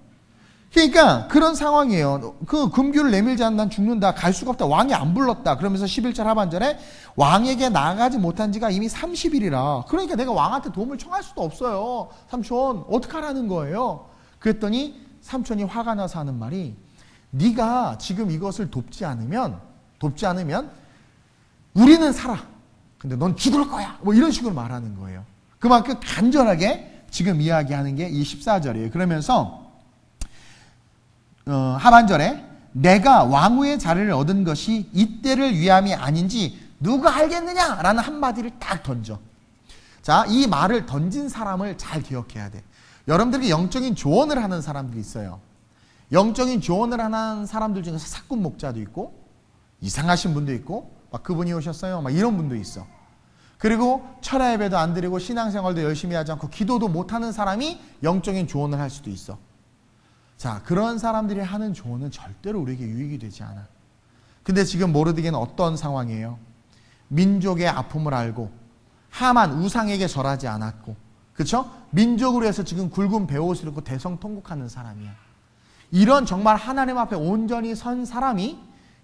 Speaker 1: 그러니까 그런 상황이에요. 그 금규를 내밀지 않으면 난 죽는다. 갈 수가 없다. 왕이 안 불렀다. 그러면서 11절 하반절에 왕에게 나아가지 못한 지가 이미 30일이라. 그러니까 내가 왕한테 도움을 청할 수도 없어요. 삼촌 어떡하라는 거예요. 그랬더니 삼촌이 화가 나서 하는 말이, 네가 지금 이것을 돕지 않으면 우리는 살아. 근데 넌 죽을 거야. 뭐 이런 식으로 말하는 거예요. 그만큼 간절하게 지금 이야기하는 게 이 14절이에요. 그러면서 하반절에 내가 왕후의 자리를 얻은 것이 이때를 위함이 아닌지 누가 알겠느냐라는 한마디를 딱 던져. 자, 이 말을 던진 사람을 잘 기억해야 돼. 여러분들에게 영적인 조언을 하는 사람들이 있어요. 영적인 조언을 하는 사람들 중에서 사꾼 목자도 있고 이상하신 분도 있고 막 그분이 오셨어요 막 이런 분도 있어. 그리고 철야 예배도 안 드리고 신앙생활도 열심히 하지 않고 기도도 못하는 사람이 영적인 조언을 할 수도 있어. 자, 그런 사람들이 하는 조언은 절대로 우리에게 유익이 되지 않아. 근데 지금 모르드게는 어떤 상황이에요? 민족의 아픔을 알고 하만 우상에게 절하지 않았고, 그렇죠? 민족으로 해서 지금 굵은 베옷을 입고 대성통곡하는 사람이야. 이런 정말 하나님 앞에 온전히 선 사람이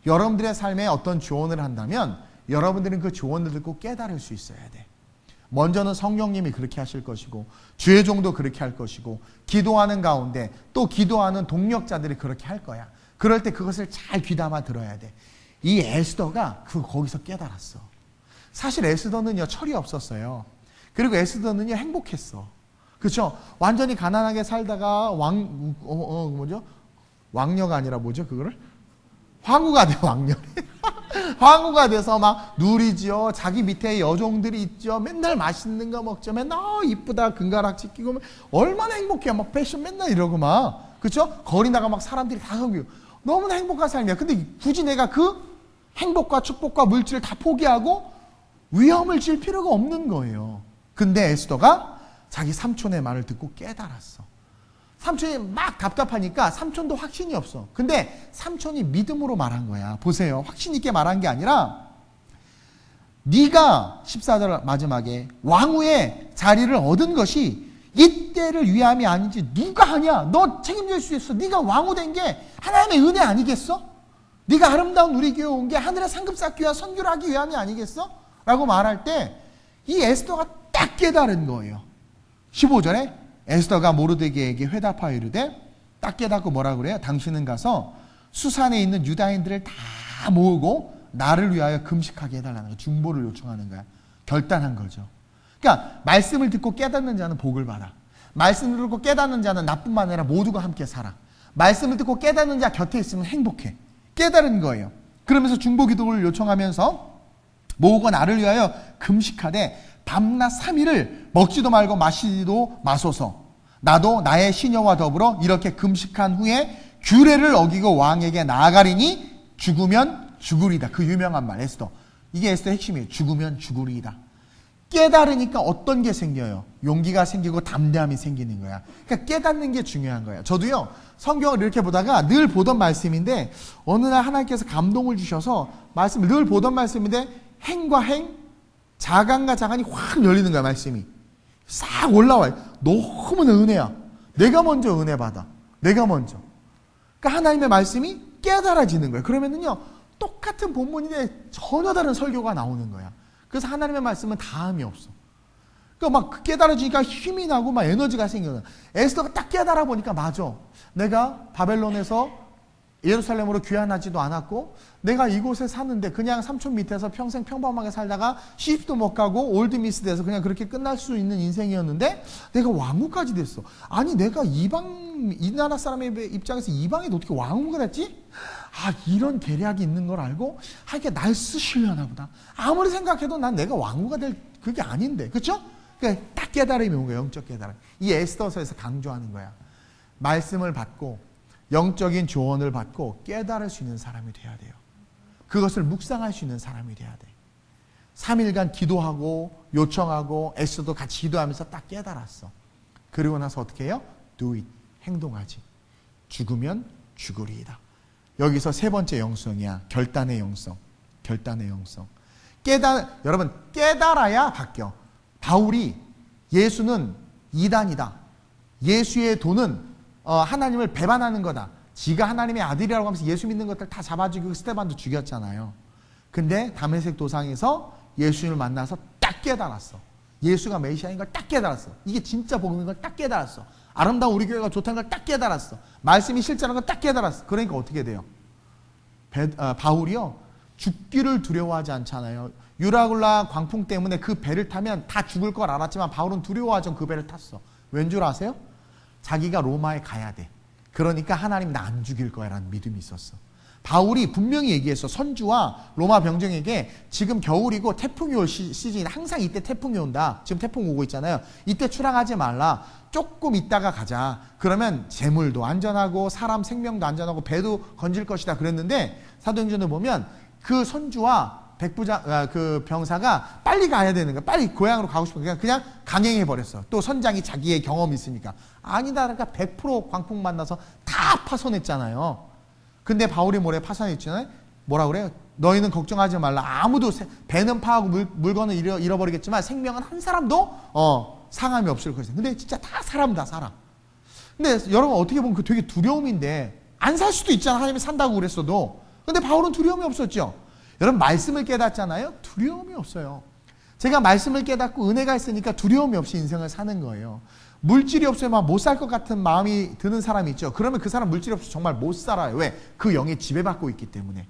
Speaker 1: 여러분들의 삶에 어떤 조언을 한다면 여러분들은 그 조언을 듣고 깨달을 수 있어야 돼. 먼저는 성령님이 그렇게 하실 것이고 주의 종도 그렇게 할 것이고 기도하는 가운데 또 기도하는 동력자들이 그렇게 할 거야. 그럴 때 그것을 잘 귀담아 들어야 돼. 이 에스더가 거기서 깨달았어. 사실 에스더는요 철이 없었어요. 그리고 에스더는요 행복했어. 그렇죠? 완전히 가난하게 살다가 왕녀가 아니라 뭐죠 그거를? 황후가 돼. 왕녀. 황후가 돼서 막 누리지요. 자기 밑에 여종들이 있죠. 맨날 맛있는 거 먹죠. 맨날 이쁘다 금가락지 끼고 얼마나 행복해. 막 패션 맨날 이러고 막 그렇죠? 거리 나가 막 사람들이 다 섬기고 너무나 행복한 삶이야. 근데 굳이 내가 그 행복과 축복과 물질을 다 포기하고 위험을 질 필요가 없는 거예요. 근데 에스더가 자기 삼촌의 말을 듣고 깨달았어. 삼촌이 막 답답하니까 삼촌도 확신이 없어. 근데 삼촌이 믿음으로 말한 거야. 보세요. 확신 있게 말한 게 아니라 네가 14절 마지막에 왕후의 자리를 얻은 것이 이때를 위함이 아닌지 누가 하냐? 너 책임질 수 있어. 네가 왕후 된 게 하나님의 은혜 아니겠어? 네가 아름다운 우리 교회 온 게 하늘의 상급 쌓기 위한 선교를 하기 위함이 아니겠어? 라고 말할 때 이 에스더가 딱 깨달은 거예요. 15절에 에스더가 모르드게에게 회답하여 이르되 딱 깨닫고 뭐라 그래요? 당신은 가서 수산에 있는 유다인들을 다 모으고 나를 위하여 금식하게 해달라는 거야. 중보를 요청하는 거야. 결단한 거죠. 그러니까 말씀을 듣고 깨닫는 자는 복을 받아. 말씀을 듣고 깨닫는 자는 나뿐만 아니라 모두가 함께 살아. 말씀을 듣고 깨닫는 자 곁에 있으면 행복해. 깨달은 거예요. 그러면서 중보 기도를 요청하면서 모으고 나를 위하여 금식하되 밤낮 3일을 먹지도 말고 마시지도 마소서. 나도 나의 시녀와 더불어 이렇게 금식한 후에 규례를 어기고 왕에게 나아가리니 죽으면 죽으리다. 그 유명한 말 에스더. 이게 에스더의 핵심이에요. 죽으면 죽으리다. 깨달으니까 어떤 게 생겨요? 용기가 생기고 담대함이 생기는 거야. 그러니까 깨닫는 게 중요한 거야. 저도요 성경을 이렇게 보다가 늘 보던 말씀인데 어느 날 하나님께서 감동을 주셔서 말씀을 늘 보던 말씀인데 행과 행, 자간과 자간이 확 열리는 거야. 말씀이 싹 올라와요. 너무나 은혜야. 내가 먼저 은혜 받아. 내가 먼저. 그러니까 하나님의 말씀이 깨달아지는 거예요. 그러면은요 똑같은 본문인데 전혀 다른 설교가 나오는 거야. 그래서 하나님의 말씀은 다음이 없어. 그러니까 막 깨달아지니까 힘이 나고 막 에너지가 생겨요. 에스더가 딱 깨달아 보니까 맞아. 내가 바벨론에서 예루살렘으로 귀환하지도 않았고 내가 이곳에 사는데 그냥 삼촌 밑에서 평생 평범하게 살다가 시집도 못 가고 올드미스 돼서 그냥 그렇게 끝날 수 있는 인생이었는데 내가 왕후까지 됐어. 아니 내가 이 나라 사람의 입장에서 이방에도 어떻게 왕후가 됐지? 아 이런 계략이 있는 걸 알고 이게 날 쓰시려나 보다. 아무리 생각해도 난 내가 왕후가 될 그게 아닌데. 그렇죠? 그러니까 딱 깨달음이 온 거야. 영적 깨달음. 이 에스더서에서 강조하는 거야. 말씀을 받고 영적인 조언을 받고 깨달을 수 있는 사람이 돼야 돼요. 그것을 묵상할 수 있는 사람이 돼야 돼. 3일간 기도하고 요청하고 에스더도 같이 기도하면서 딱 깨달았어. 그리고 나서 어떻게 해요? Do it. 행동하지. 죽으면 죽으리이다. 여기서 세 번째 영성이야. 결단의 영성. 결단의 영성. 여러분 깨달아야 바뀌어. 바울이 예수는 이단이다. 예수의 도는 하나님을 배반하는 거다. 지가 하나님의 아들이라고 하면서 예수 믿는 것들 다 잡아 죽이고 스테반도 죽였잖아요. 근데 다메섹 도상에서 예수님을 만나서 딱 깨달았어. 예수가 메시아인 걸 딱 깨달았어. 이게 진짜 복음인 걸 딱 깨달았어. 아름다운 우리 교회가 좋다는 걸 딱 깨달았어. 말씀이 실제라는 걸 딱 깨달았어. 그러니까 어떻게 돼요? 바울이요 죽기를 두려워하지 않잖아요. 유라굴라 광풍 때문에 그 배를 타면 다 죽을 걸 알았지만 바울은 두려워하죠. 그 배를 탔어. 왠 줄 아세요? 자기가 로마에 가야 돼. 그러니까 하나님 나 안 죽일 거야 라는 믿음이 있었어. 바울이 분명히 얘기했어. 선주와 로마 병정에게 지금 겨울이고 태풍이 올 시즌, 항상 이때 태풍이 온다. 지금 태풍 오고 있잖아요. 이때 출항하지 말라. 조금 있다가 가자. 그러면 재물도 안전하고 사람 생명도 안전하고 배도 건질 것이다 그랬는데, 사도행전을 보면 그 선주와 그 병사가 빨리 가야 되는 거야. 빨리 고향으로 가고 싶으니까 그냥 강행해 버렸어. 또 선장이 자기의 경험이 있으니까. 아니다. 그러니까 100% 광풍 만나서 다 파손했잖아요. 근데 바울이 모래 파손했잖아요. 뭐라 그래요? 너희는 걱정하지 말라. 아무도 배는 파하고 물건은 잃어버리겠지만 생명은 한 사람도 상함이 없을 것이다. 근데 진짜 다 사람이다, 사람. 근데 여러분 어떻게 보면 그 되게 두려움인데, 안 살 수도 있잖아. 하나님이 산다고 그랬어도. 근데 바울은 두려움이 없었죠. 여러분 말씀을 깨닫잖아요. 두려움이 없어요. 제가 말씀을 깨닫고 은혜가 있으니까 두려움이 없이 인생을 사는 거예요. 물질이 없어야만 못 살 것 같은 마음이 드는 사람이 있죠. 그러면 그 사람 물질이 없어서 정말 못 살아요. 왜? 그 영에 지배받고 있기 때문에.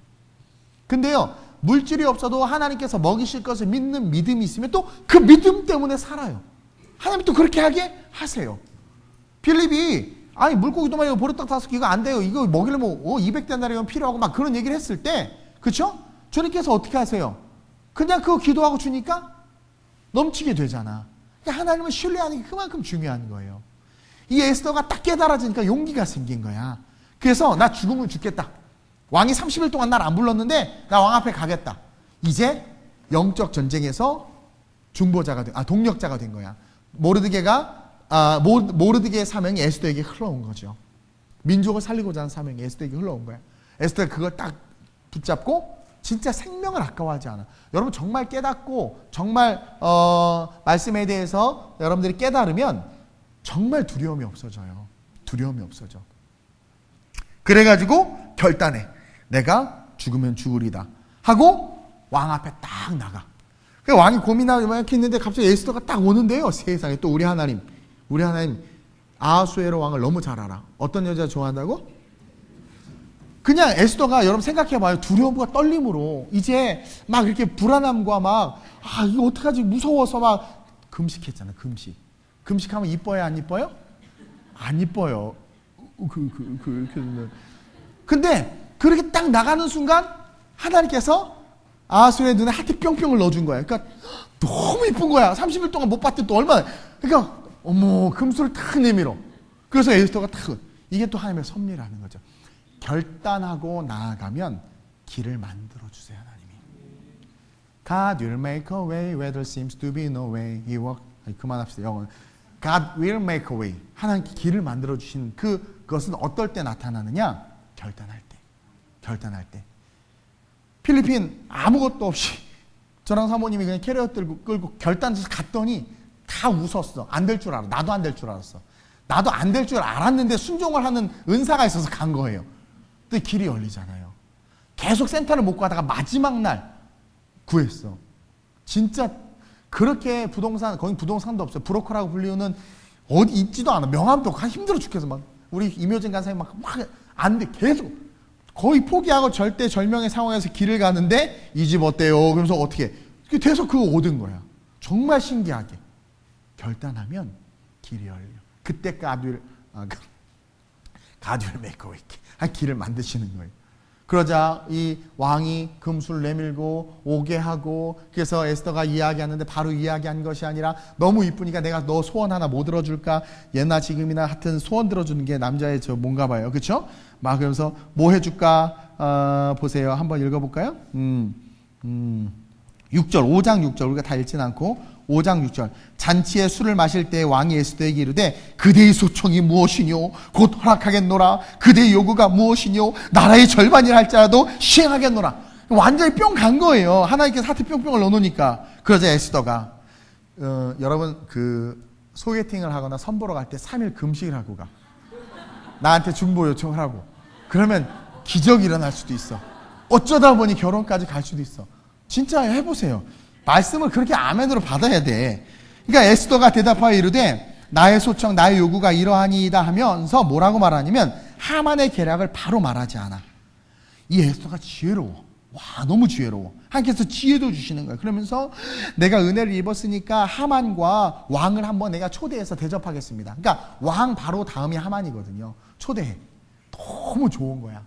Speaker 1: 근데요, 물질이 없어도 하나님께서 먹이실 것을 믿는 믿음이 있으면 또 그 믿음 때문에 살아요. 하나님 또 그렇게 하게 하세요. 빌립이 아니 물고기도 말이고 보리떡 5개 이거 안 돼요. 이거 먹이려면 200데나리온 필요하고 막 그런 얘기를 했을 때, 그렇죠? 주님께서 어떻게 하세요? 그냥 그거 기도하고 주니까 넘치게 되잖아. 하나님을 신뢰하는 게 그만큼 중요한 거예요. 이 에스더가 딱 깨달아지니까 용기가 생긴 거야. 그래서 나 죽으면 죽겠다. 왕이 30일 동안 날 안 불렀는데 나 왕 앞에 가겠다. 이제 영적 전쟁에서 동력자가 된 거야. 모르드게의 사명이 에스더에게 흘러온 거죠. 민족을 살리고자 하는 사명이 에스더에게 흘러온 거야. 에스더가 그걸 딱 붙잡고 진짜 생명을 아까워하지 않아. 여러분 정말 깨닫고 정말 말씀에 대해서 여러분들이 깨달으면 정말 두려움이 없어져요. 두려움이 없어져. 그래가지고 결단해. 내가 죽으면 죽으리다 하고 왕 앞에 딱 나가. 그 왕이 고민하고 이렇게 있는데 갑자기 에스더가 딱 오는데요. 세상에 또 우리 하나님 아하수에로 왕을 너무 잘 알아. 어떤 여자 좋아한다고? 그냥 에스더가 여러분 생각해봐요. 두려움과 떨림으로 이제 막 이렇게 불안함과 이거 어떡하지 무서워서 막 금식했잖아. 금식하면 이뻐요 안 이뻐요? 안 이뻐요. 근데 그렇게 딱 나가는 순간 하나님께서 아하수의 눈에 하트 뿅뿅을 넣어준 거야. 그러니까 너무 이쁜 거야. 30일 동안 못 봤더니 또 얼마나. 그러니까 어머 금수를 탁 내밀어. 그래서 에스더가 탁. 이게 또 하나님의 섭리라는 거죠. 결단하고 나아가면 길을 만들어주세요. 하나님이. God will make a way where there seems to be no way. He walk. 그만합시다. 영어. God will make a way. 하나님 길을 만들어주신 그것은 어떨 때 나타나느냐? 결단할 때. 필리핀 아무것도 없이 저랑 사모님이 그냥 캐리어 끌고 결단해서 갔더니 다 웃었어. 안 될 줄 알아. 나도 안 될 줄 알았어. 나도 안 될 줄 알았는데 순종을 하는 은사가 있어서 간 거예요. 또 길이 열리잖아요. 계속 센터를 못 가다가 마지막 날 구했어. 진짜 그렇게 거기 부동산도 없어요. 브로커라고 불리우는 어디 있지도 않아. 명함도 없고 힘들어 죽겠어. 막 우리 임효진 간사님 막 안 돼. 계속 거의 포기하고 절대절명의 상황에서 길을 가는데 이 집 어때요? 그러면서 어떻게 계속 그거 얻은 거야. 정말 신기하게 결단하면 길이 열려. 그때 가드윌 메이커 길을 만드시는 거예요. 그러자 이 왕이 금수를 내밀고 오게 하고, 그래서 에스더가 이야기하는데 바로 이야기한 것이 아니라 너무 이쁘니까 내가 너 소원 하나 뭐 들어줄까? 예나 지금이나 하여튼 소원 들어주는 게 남자의 뭔가 봐요. 그렇죠? 막 그러면서 뭐 해줄까? 보세요. 한번 읽어볼까요? 6절 5장 6절 우리가 다 읽진 않고 5장 6절 잔치에 술을 마실 때 왕이 에스더에게 이르되 그대의 소청이 무엇이뇨? 곧 허락하겠노라. 그대의 요구가 무엇이뇨? 나라의 절반이라 할지라도 시행하겠노라. 완전히 뿅 간 거예요. 하나님께서 하트 뿅뿅을 넣어놓으니까. 그러자 에스더가 여러분 소개팅을 하거나 선보러 갈 때 3일 금식을 하고 가. 나한테 중보 요청을 하고. 그러면 기적이 일어날 수도 있어. 어쩌다 보니 결혼까지 갈 수도 있어. 진짜 해보세요. 말씀을 그렇게 아멘으로 받아야 돼. 그러니까 에스더가 대답하여 이르되 나의 소청 나의 요구가 이러하니이다 하면서 뭐라고 말하냐면 하만의 계략을 바로 말하지 않아. 이 에스더가 지혜로워. 와, 너무 지혜로워. 하나님께서 지혜도 주시는 거예요. 그러면서 내가 은혜를 입었으니까 하만과 왕을 한번 내가 초대해서 대접하겠습니다. 그러니까 왕 바로 다음이 하만이거든요. 초대해. 너무 좋은 거야.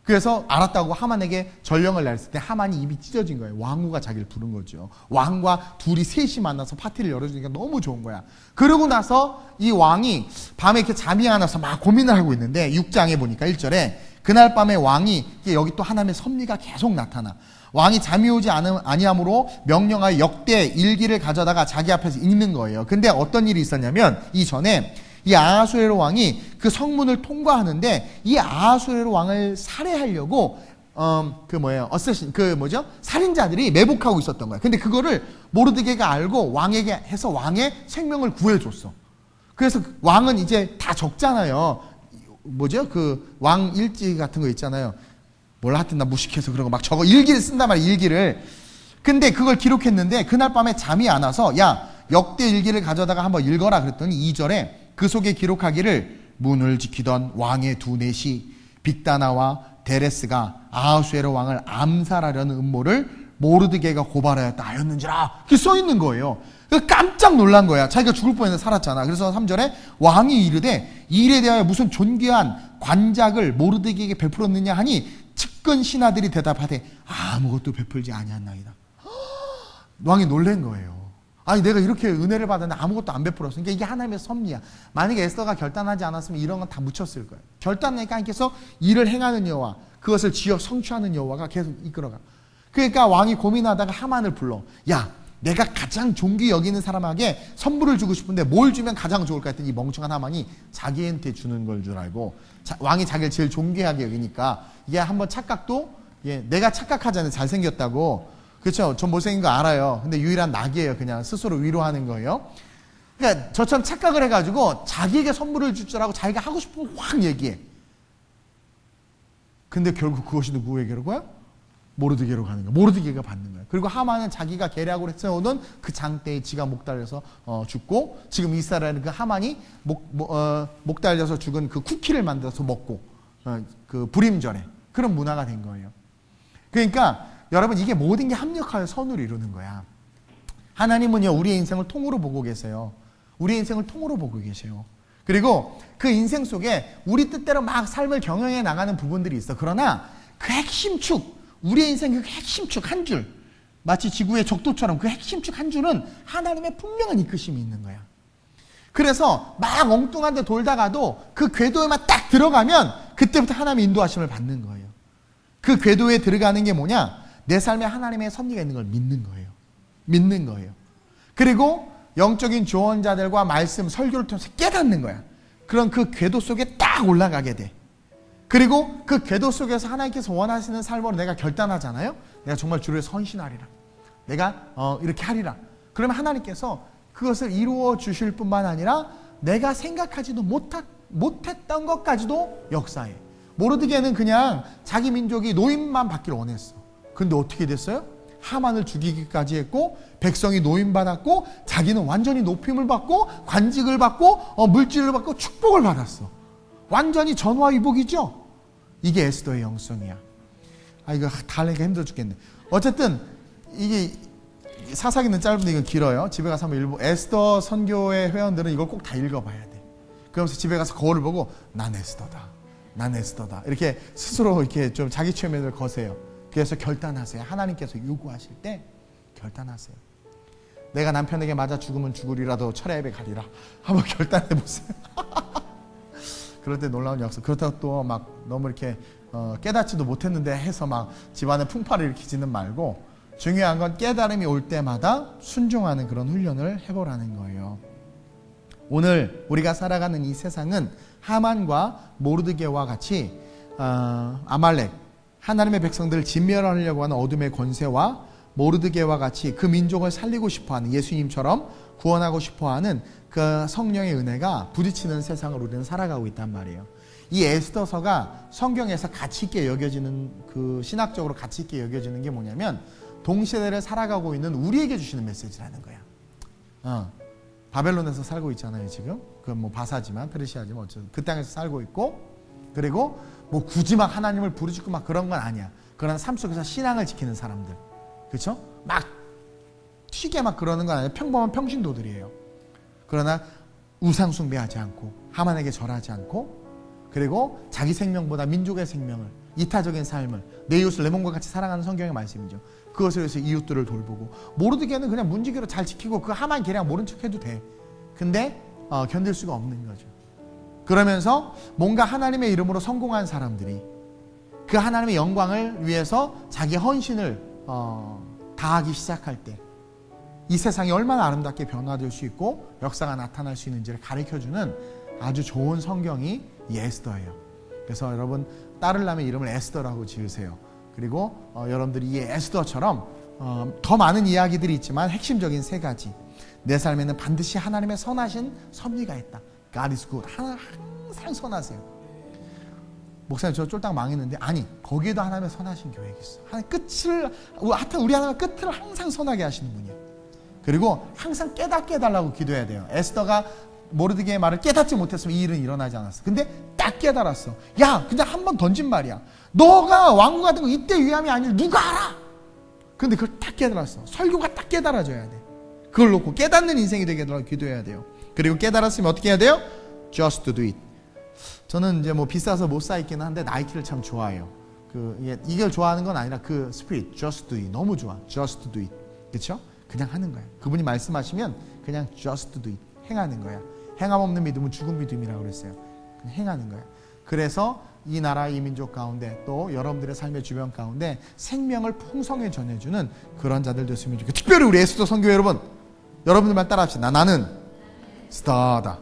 Speaker 1: 그래서 알았다고 하만에게 전령을 내렸을 때 하만이 입이 찢어진 거예요. 왕후가 자기를 부른 거죠. 왕과 둘이 셋이 만나서 파티를 열어주니까 너무 좋은 거야. 그러고 나서 이 왕이 밤에 이렇게 잠이 안 와서 막 고민을 하고 있는데 6장에 보니까 1절에 그날 밤에 왕이, 여기 또 하나님의 섭리가 계속 나타나. 왕이 잠이 오지 아니함으로 명령하여 역대 일기를 가져다가 자기 앞에서 읽는 거예요. 근데 어떤 일이 있었냐면 이전에 이 아하수에로 왕이 그 성문을 통과하는데 이 아하수에로 왕을 살해하려고 살인자들이 매복하고 있었던 거야. 근데 그거를 모르드게가 알고 왕에게 해서 왕의 생명을 구해줬어. 그래서 왕은 이제 다 적잖아요. 그 왕 일지 같은 거 있잖아요. 몰라, 하여튼 나 무식해서 그런 거 막 적어 일기를 쓴단 말이야, 일기를. 근데 그걸 기록했는데 그날 밤에 잠이 안 와서 야, 역대 일기를 가져다가 한번 읽어라 그랬더니 2절에 그 속에 기록하기를 문을 지키던 왕의 두 넷이 빅다나와 데레스가 아하수에로 왕을 암살하려는 음모를 모르드게가 고발하였다 하였는지라, 그게 써있는 거예요. 깜짝 놀란 거야. 자기가 죽을 뻔했는데 살았잖아. 그래서 3절에 왕이 이르되 이 일에 대하여 무슨 존귀한 관작을 모르드게에게 베풀었느냐 하니 측근 신하들이 대답하되 아무것도 베풀지 아니하나이다. 왕이 놀란 거예요. 아니, 내가 이렇게 은혜를 받았는데 아무것도 안 베풀었어. 그러니까 이게 하나님의 섭리야. 만약에 에스더가 결단하지 않았으면 이런 건 다 묻혔을 거예요. 결단하니까 하나님께서 일을 행하는 여호와, 그것을 지어 성취하는 여호와가 계속 이끌어가. 그러니까 왕이 고민하다가 하만을 불러. 야, 내가 가장 존귀 여기는 사람에게 선물을 주고 싶은데 뭘 주면 가장 좋을까 했더니 이 멍청한 하만이 자기한테 주는 걸 줄 알고, 왕이 자기를 제일 존귀하게 여기니까 이게 한번 착각도, 내가 착각하잖아요. 잘생겼다고. 그렇죠? 전 못생긴 거 알아요. 근데 유일한 낙이에요. 그냥 스스로 위로하는 거예요. 그러니까 저처럼 착각을 해가지고 자기에게 선물을 줄 줄 알고 자기가 하고 싶은 거 확 얘기해. 근데 결국 그것이 누구에게로 가요? 모르드게로 가는 거야. 모르드게가 받는 거야. 그리고 하만은 자기가 계략으로 세워놓은 그 장대에 지가 목 달려서 죽고, 지금 이스라엘은 그 하만이 목 달려서 죽은 그 쿠키를 만들어서 먹고, 그 불임절에 그런 문화가 된 거예요. 그러니까 여러분, 이게 모든 게 합력하여 선을 이루는 거야. 하나님은요, 우리의 인생을 통으로 보고 계세요. 우리의 인생을 통으로 보고 계세요. 그리고 그 인생 속에 우리 뜻대로 막 삶을 경영해 나가는 부분들이 있어. 그러나 그 핵심축, 우리의 인생의 그 핵심축 한 줄, 마치 지구의 적도처럼 그 핵심축 한 줄은 하나님의 분명한 이끄심이 있는 거야. 그래서 막 엉뚱한 데 돌다가도 그 궤도에만 딱 들어가면 그때부터 하나님의 인도하심을 받는 거예요. 그 궤도에 들어가는 게 뭐냐? 내 삶에 하나님의 섭리가 있는 걸 믿는 거예요. 믿는 거예요. 그리고 영적인 조언자들과 말씀, 설교를 통해서 깨닫는 거야. 그럼 그 궤도 속에 딱 올라가게 돼. 그리고 그 궤도 속에서 하나님께서 원하시는 삶으로 내가 결단하잖아요. 내가 정말 주를 선신하리라. 내가 이렇게 하리라. 그러면 하나님께서 그것을 이루어 주실 뿐만 아니라 내가 생각하지도 못했던 것까지도 역사해. 모르드게는 그냥 자기 민족이 노임만 받기를 원했어. 근데 어떻게 됐어요? 하만을 죽이기까지 했고, 백성이 노임받았고, 자기는 완전히 높임을 받고, 관직을 받고, 물질을 받고, 축복을 받았어. 완전히 전화위복이죠? 이게 에스더의 영성이야. 이거 다 하려니까 힘들어 죽겠네. 어쨌든 이게 사사기는 짧은데 이건 길어요. 집에 가서 한번 읽고, 에스더 선교회 회원들은 이걸 꼭 다 읽어봐야 돼. 그러면서 집에 가서 거울을 보고 난 에스더다. 난 에스더다. 이렇게 스스로 이렇게 좀 자기 최면을 거세요. 그래서 결단하세요. 하나님께서 요구하실 때 결단하세요. 내가 남편에게 맞아 죽으면 죽으리라도 철의 앱에 가리라. 한번 결단해보세요. 그럴 때 놀라운 역사. 그렇다고 또 막 너무 이렇게 깨닫지도 못했는데 해서 막 집안에 풍파를 일으키지는 말고, 중요한 건 깨달음이 올 때마다 순종하는 그런 훈련을 해보라는 거예요. 오늘 우리가 살아가는 이 세상은 하만과 모르드게와 같이 아말렉, 하나님의 백성들을 진멸하려고 하는 어둠의 권세와 모르드게와 같이 그 민족을 살리고 싶어하는, 예수님처럼 구원하고 싶어하는 그 성령의 은혜가 부딪히는 세상을 우리는 살아가고 있단 말이에요. 이 에스더서가 성경에서 가치 있게 여겨지는, 그 신학적으로 가치 있게 여겨지는 게 뭐냐면, 동시대를 살아가고 있는 우리에게 주시는 메시지라는 거야. 바벨론에서 살고 있잖아요, 지금. 그건 뭐 바사지만, 페르시아지만 어쩌든 그 땅에서 살고 있고, 그리고 뭐 굳이 막 하나님을 부르짖고 막 그런 건 아니야. 그러나 삶 속에서 신앙을 지키는 사람들, 그렇죠? 막 튀게 막 그러는 건 아니에요. 평범한 평신도들이에요. 그러나 우상 숭배하지 않고, 하만에게 절하지 않고, 그리고 자기 생명보다 민족의 생명을, 이타적인 삶을 내 이웃을 내 몸과 같이 사랑하는 성경의 말씀이죠. 그것을 위해서 이웃들을 돌보고, 모르드게는 그냥 문지기로 잘 지키고 그 하만 걔랑 모른 척해도 돼. 근데 견딜 수가 없는 거죠. 그러면서 뭔가 하나님의 이름으로 성공한 사람들이 그 하나님의 영광을 위해서 자기 헌신을 다하기 시작할 때 이 세상이 얼마나 아름답게 변화될 수 있고 역사가 나타날 수 있는지를 가르쳐주는 아주 좋은 성경이 이 에스더예요. 그래서 여러분 따르려면 이름을 에스더라고 지으세요. 그리고 여러분들이 이 에스더처럼 더 많은 이야기들이 있지만 핵심적인 세 가지. 내 삶에는 반드시 하나님의 선하신 섭리가 있다. God is good. 항상 선하세요. 목사님 저 쫄딱 망했는데, 아니 거기에도 하나님의 선하신 계획이 있어. 하나님 끝을, 하여튼 우리 하나님의 끝을 항상 선하게 하시는 분이에요. 그리고 항상 깨닫게 해달라고 기도해야 돼요. 에스더가 모르드게의 말을 깨닫지 못했으면 이 일은 일어나지 않았어. 근데 딱 깨달았어. 야, 그냥 한 번 던진 말이야. 너가 왕후가 된 거 이때 위함이 아니라 누가 알아? 근데 그걸 딱 깨달았어. 설교가 딱 깨달아져야 돼. 그걸 놓고 깨닫는 인생이 되게 해달라고 기도해야 돼요. 그리고 깨달았으면 어떻게 해야 돼요? Just do it. 저는 이제 뭐 비싸서 못 사 있기는 한데 나이키를 참 좋아해요. 이걸 좋아하는 건 아니라 그 스피릿, just do it. 너무 좋아. Just do it. 그렇죠? 그냥 하는 거야. 그분이 말씀하시면 그냥 just do it. 행하는 거야. 행함 없는 믿음은 죽은 믿음이라고 그랬어요. 그냥 행하는 거야. 그래서 이 나라, 이 민족 가운데 또 여러분들의 삶의 주변 가운데 생명을 풍성히 전해주는 그런 자들 됐으면 좋겠어요. 특별히 우리 에스더 선교 여러분, 여러분들만 따라합시다. 나는 스타다.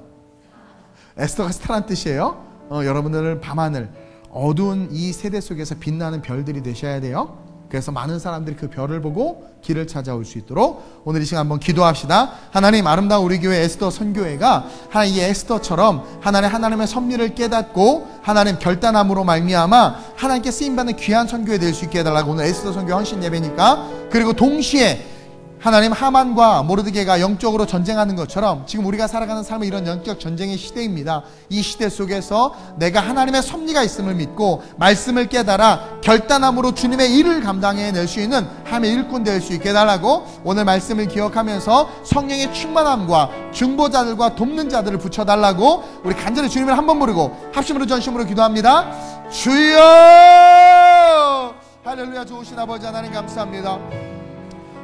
Speaker 1: 에스더가 스타란 뜻이에요. 여러분들은 밤하늘, 어두운 이 세대 속에서 빛나는 별들이 되셔야 돼요. 그래서 많은 사람들이 그 별을 보고 길을 찾아올 수 있도록 오늘 이 시간 한번 기도합시다. 하나님, 아름다운 우리 교회 에스더 선교회가 하나님 이 에스더처럼 하나님의 섭리를 깨닫고 하나님 결단함으로 말미암아 하나님께 쓰임받는 귀한 선교회 될 수 있게 해달라고 오늘 에스더 선교 헌신 예배니까. 그리고 동시에 하나님 하만과 모르드게가 영적으로 전쟁하는 것처럼 지금 우리가 살아가는 삶은 이런 영적 전쟁의 시대입니다. 이 시대 속에서 내가 하나님의 섭리가 있음을 믿고 말씀을 깨달아 결단함으로 주님의 일을 감당해낼 수 있는 하나님의 일꾼 될 수 있게 해달라고 오늘 말씀을 기억하면서 성령의 충만함과 중보자들과 돕는 자들을 붙여달라고 우리 간절히 주님을 한번 부르고 합심으로 전심으로 기도합니다. 주여! 할렐루야. 좋으신 아버지 하나님 감사합니다.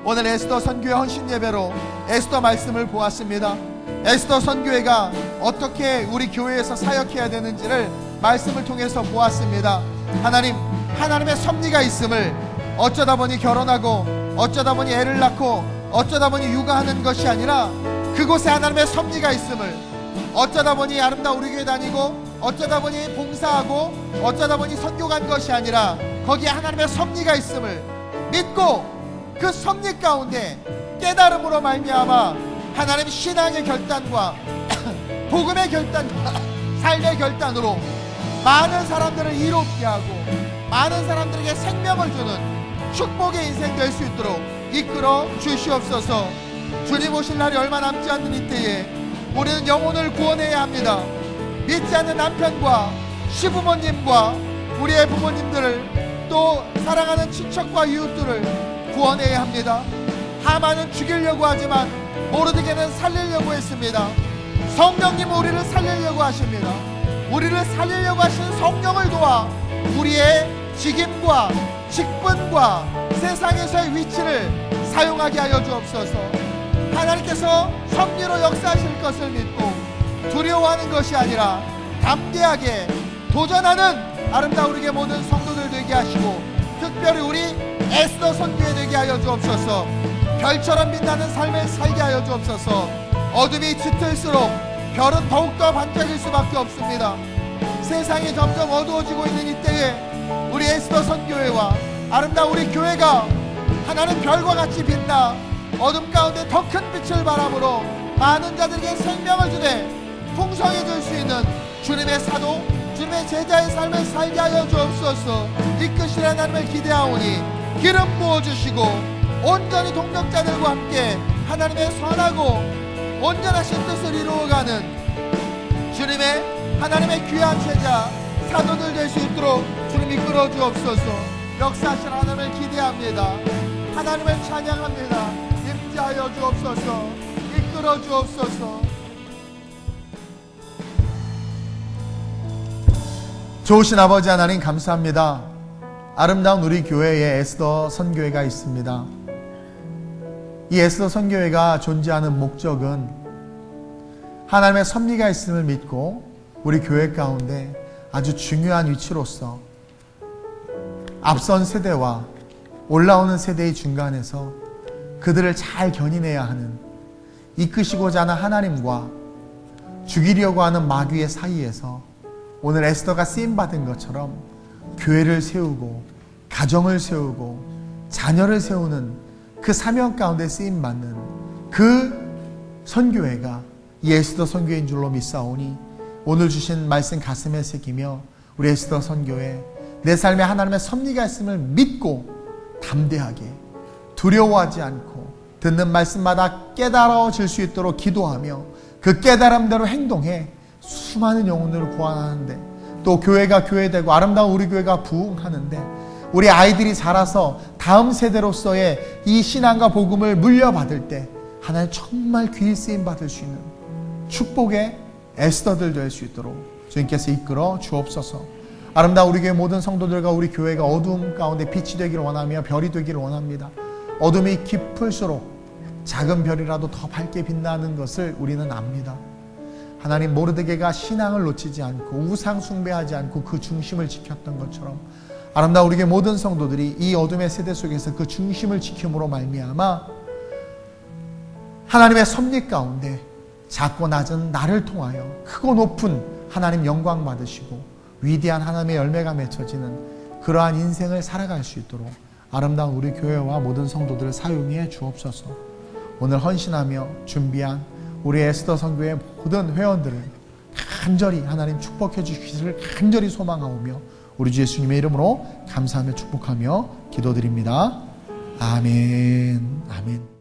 Speaker 1: 오늘 에스더 선교회 헌신 예배로 에스더 말씀을 보았습니다. 에스더 선교회가 어떻게 우리 교회에서 사역해야 되는지를 말씀을 통해서 보았습니다. 하나님의 섭리가 있음을 어쩌다 보니 결혼하고 어쩌다 보니 애를 낳고 어쩌다 보니 육아하는 것이 아니라 그곳에 하나님의 섭리가 있음을 어쩌다 보니 아름다운 우리 교회 다니고 어쩌다 보니 봉사하고 어쩌다 보니 선교 간 것이 아니라 거기에 하나님의 섭리가 있음을 믿고 그 섭리 가운데 깨달음으로 말미암아 하나님 신앙의 결단과 복음의 결단과 삶의 결단으로 많은 사람들을 이롭게 하고 많은 사람들에게 생명을 주는 축복의 인생 될 수 있도록 이끌어 주시옵소서. 주님 오실 날이 얼마 남지 않는 이때에 우리는 영혼을 구원해야 합니다. 믿지 않는 남편과 시부모님과 우리의 부모님들을 또 사랑하는 친척과 이웃들을 구원해야 합니다. 하만은 죽이려고 하지만 모르드게는 살리려고 했습니다. 성령님은 우리를 살리려고 하십니다. 우리를 살리려고 하시는 성령을 도와 우리의 직임과 직분과 세상에서의 위치를 사용하게 하여 주옵소서. 하나님께서 섭리로 역사하실 것을 믿고 두려워하는 것이 아니라 담대하게 도전하는 아름다운 우리의 모든 성도들 되게 하시고 특별히 우리 에스더 선교회 되게 하여 주옵소서. 별처럼 빛나는 삶을 살게 하여 주옵소서. 어둠이 짙을수록 별은 더욱더 반짝일 수밖에 없습니다. 세상이 점점 어두워지고 있는 이때에 우리 에스더 선교회와 아름다운 우리 교회가 하나는 별과 같이 빛나 어둠 가운데 더 큰 빛을 바람으로 많은 자들에게 생명을 주되 풍성해질 수 있는 주님의 사도 주님의 제자의 삶을 살게 하여 주옵소서. 이끄시는 하나님을 기대하오니 기름 부어주시고 온전히 동력자들과 함께 하나님의 선하고 온전하신 뜻을 이루어가는 주님의 하나님의 귀한 제자 사도들 될 수 있도록 주님 이끌어 주옵소서. 역사하신 하나님을 기대합니다. 하나님을 찬양합니다. 임재하여 주옵소서. 이끌어 주옵소서. 좋으신 아버지 하나님 감사합니다. 아름다운 우리 교회에 에스더 선교회가 있습니다. 이 에스더 선교회가 존재하는 목적은 하나님의 섭리가 있음을 믿고 우리 교회 가운데 아주 중요한 위치로서 앞선 세대와 올라오는 세대의 중간에서 그들을 잘 견인해야 하는, 이끄시고자 하는 하나님과 죽이려고 하는 마귀의 사이에서 오늘 에스더가 쓰임받은 것처럼 교회를 세우고 가정을 세우고 자녀를 세우는 그 사명 가운데 쓰임받는 그 선교회가 이 에스더 선교회인 줄로 믿사오니 오늘 주신 말씀 가슴에 새기며 우리 에스더 선교회 내 삶에 하나님의 섭리가 있음을 믿고 담대하게 두려워하지 않고 듣는 말씀마다 깨달아질 수 있도록 기도하며 그 깨달음대로 행동해 수많은 영혼들을 구원하는데, 또 교회가 교회되고 아름다운 우리 교회가 부흥하는데, 우리 아이들이 자라서 다음 세대로서의 이 신앙과 복음을 물려받을 때 하나님 정말 귀히 쓰임 받을 수 있는 축복의 에스더들 될 수 있도록 주님께서 이끌어 주옵소서. 아름다운 우리 교회 모든 성도들과 우리 교회가 어두움 가운데 빛이 되기를 원하며 별이 되기를 원합니다. 어둠이 깊을수록 작은 별이라도 더 밝게 빛나는 것을 우리는 압니다. 하나님, 모르드게가 신앙을 놓치지 않고 우상 숭배하지 않고 그 중심을 지켰던 것처럼 아름다운 우리 교회 모든 성도들이 이 어둠의 세대 속에서 그 중심을 지킴으로 말미암아 하나님의 섭리 가운데 작고 낮은 나를 통하여 크고 높은 하나님 영광 받으시고 위대한 하나님의 열매가 맺혀지는 그러한 인생을 살아갈 수 있도록 아름다운 우리 교회와 모든 성도들을 사용해 주옵소서. 오늘 헌신하며 준비한 우리 에스더 선교회 모든 회원들을 간절히 하나님 축복해 주시기를 간절히 소망하오며 우리 주 예수님의 이름으로 감사하며 축복하며 기도드립니다. 아멘. 아멘.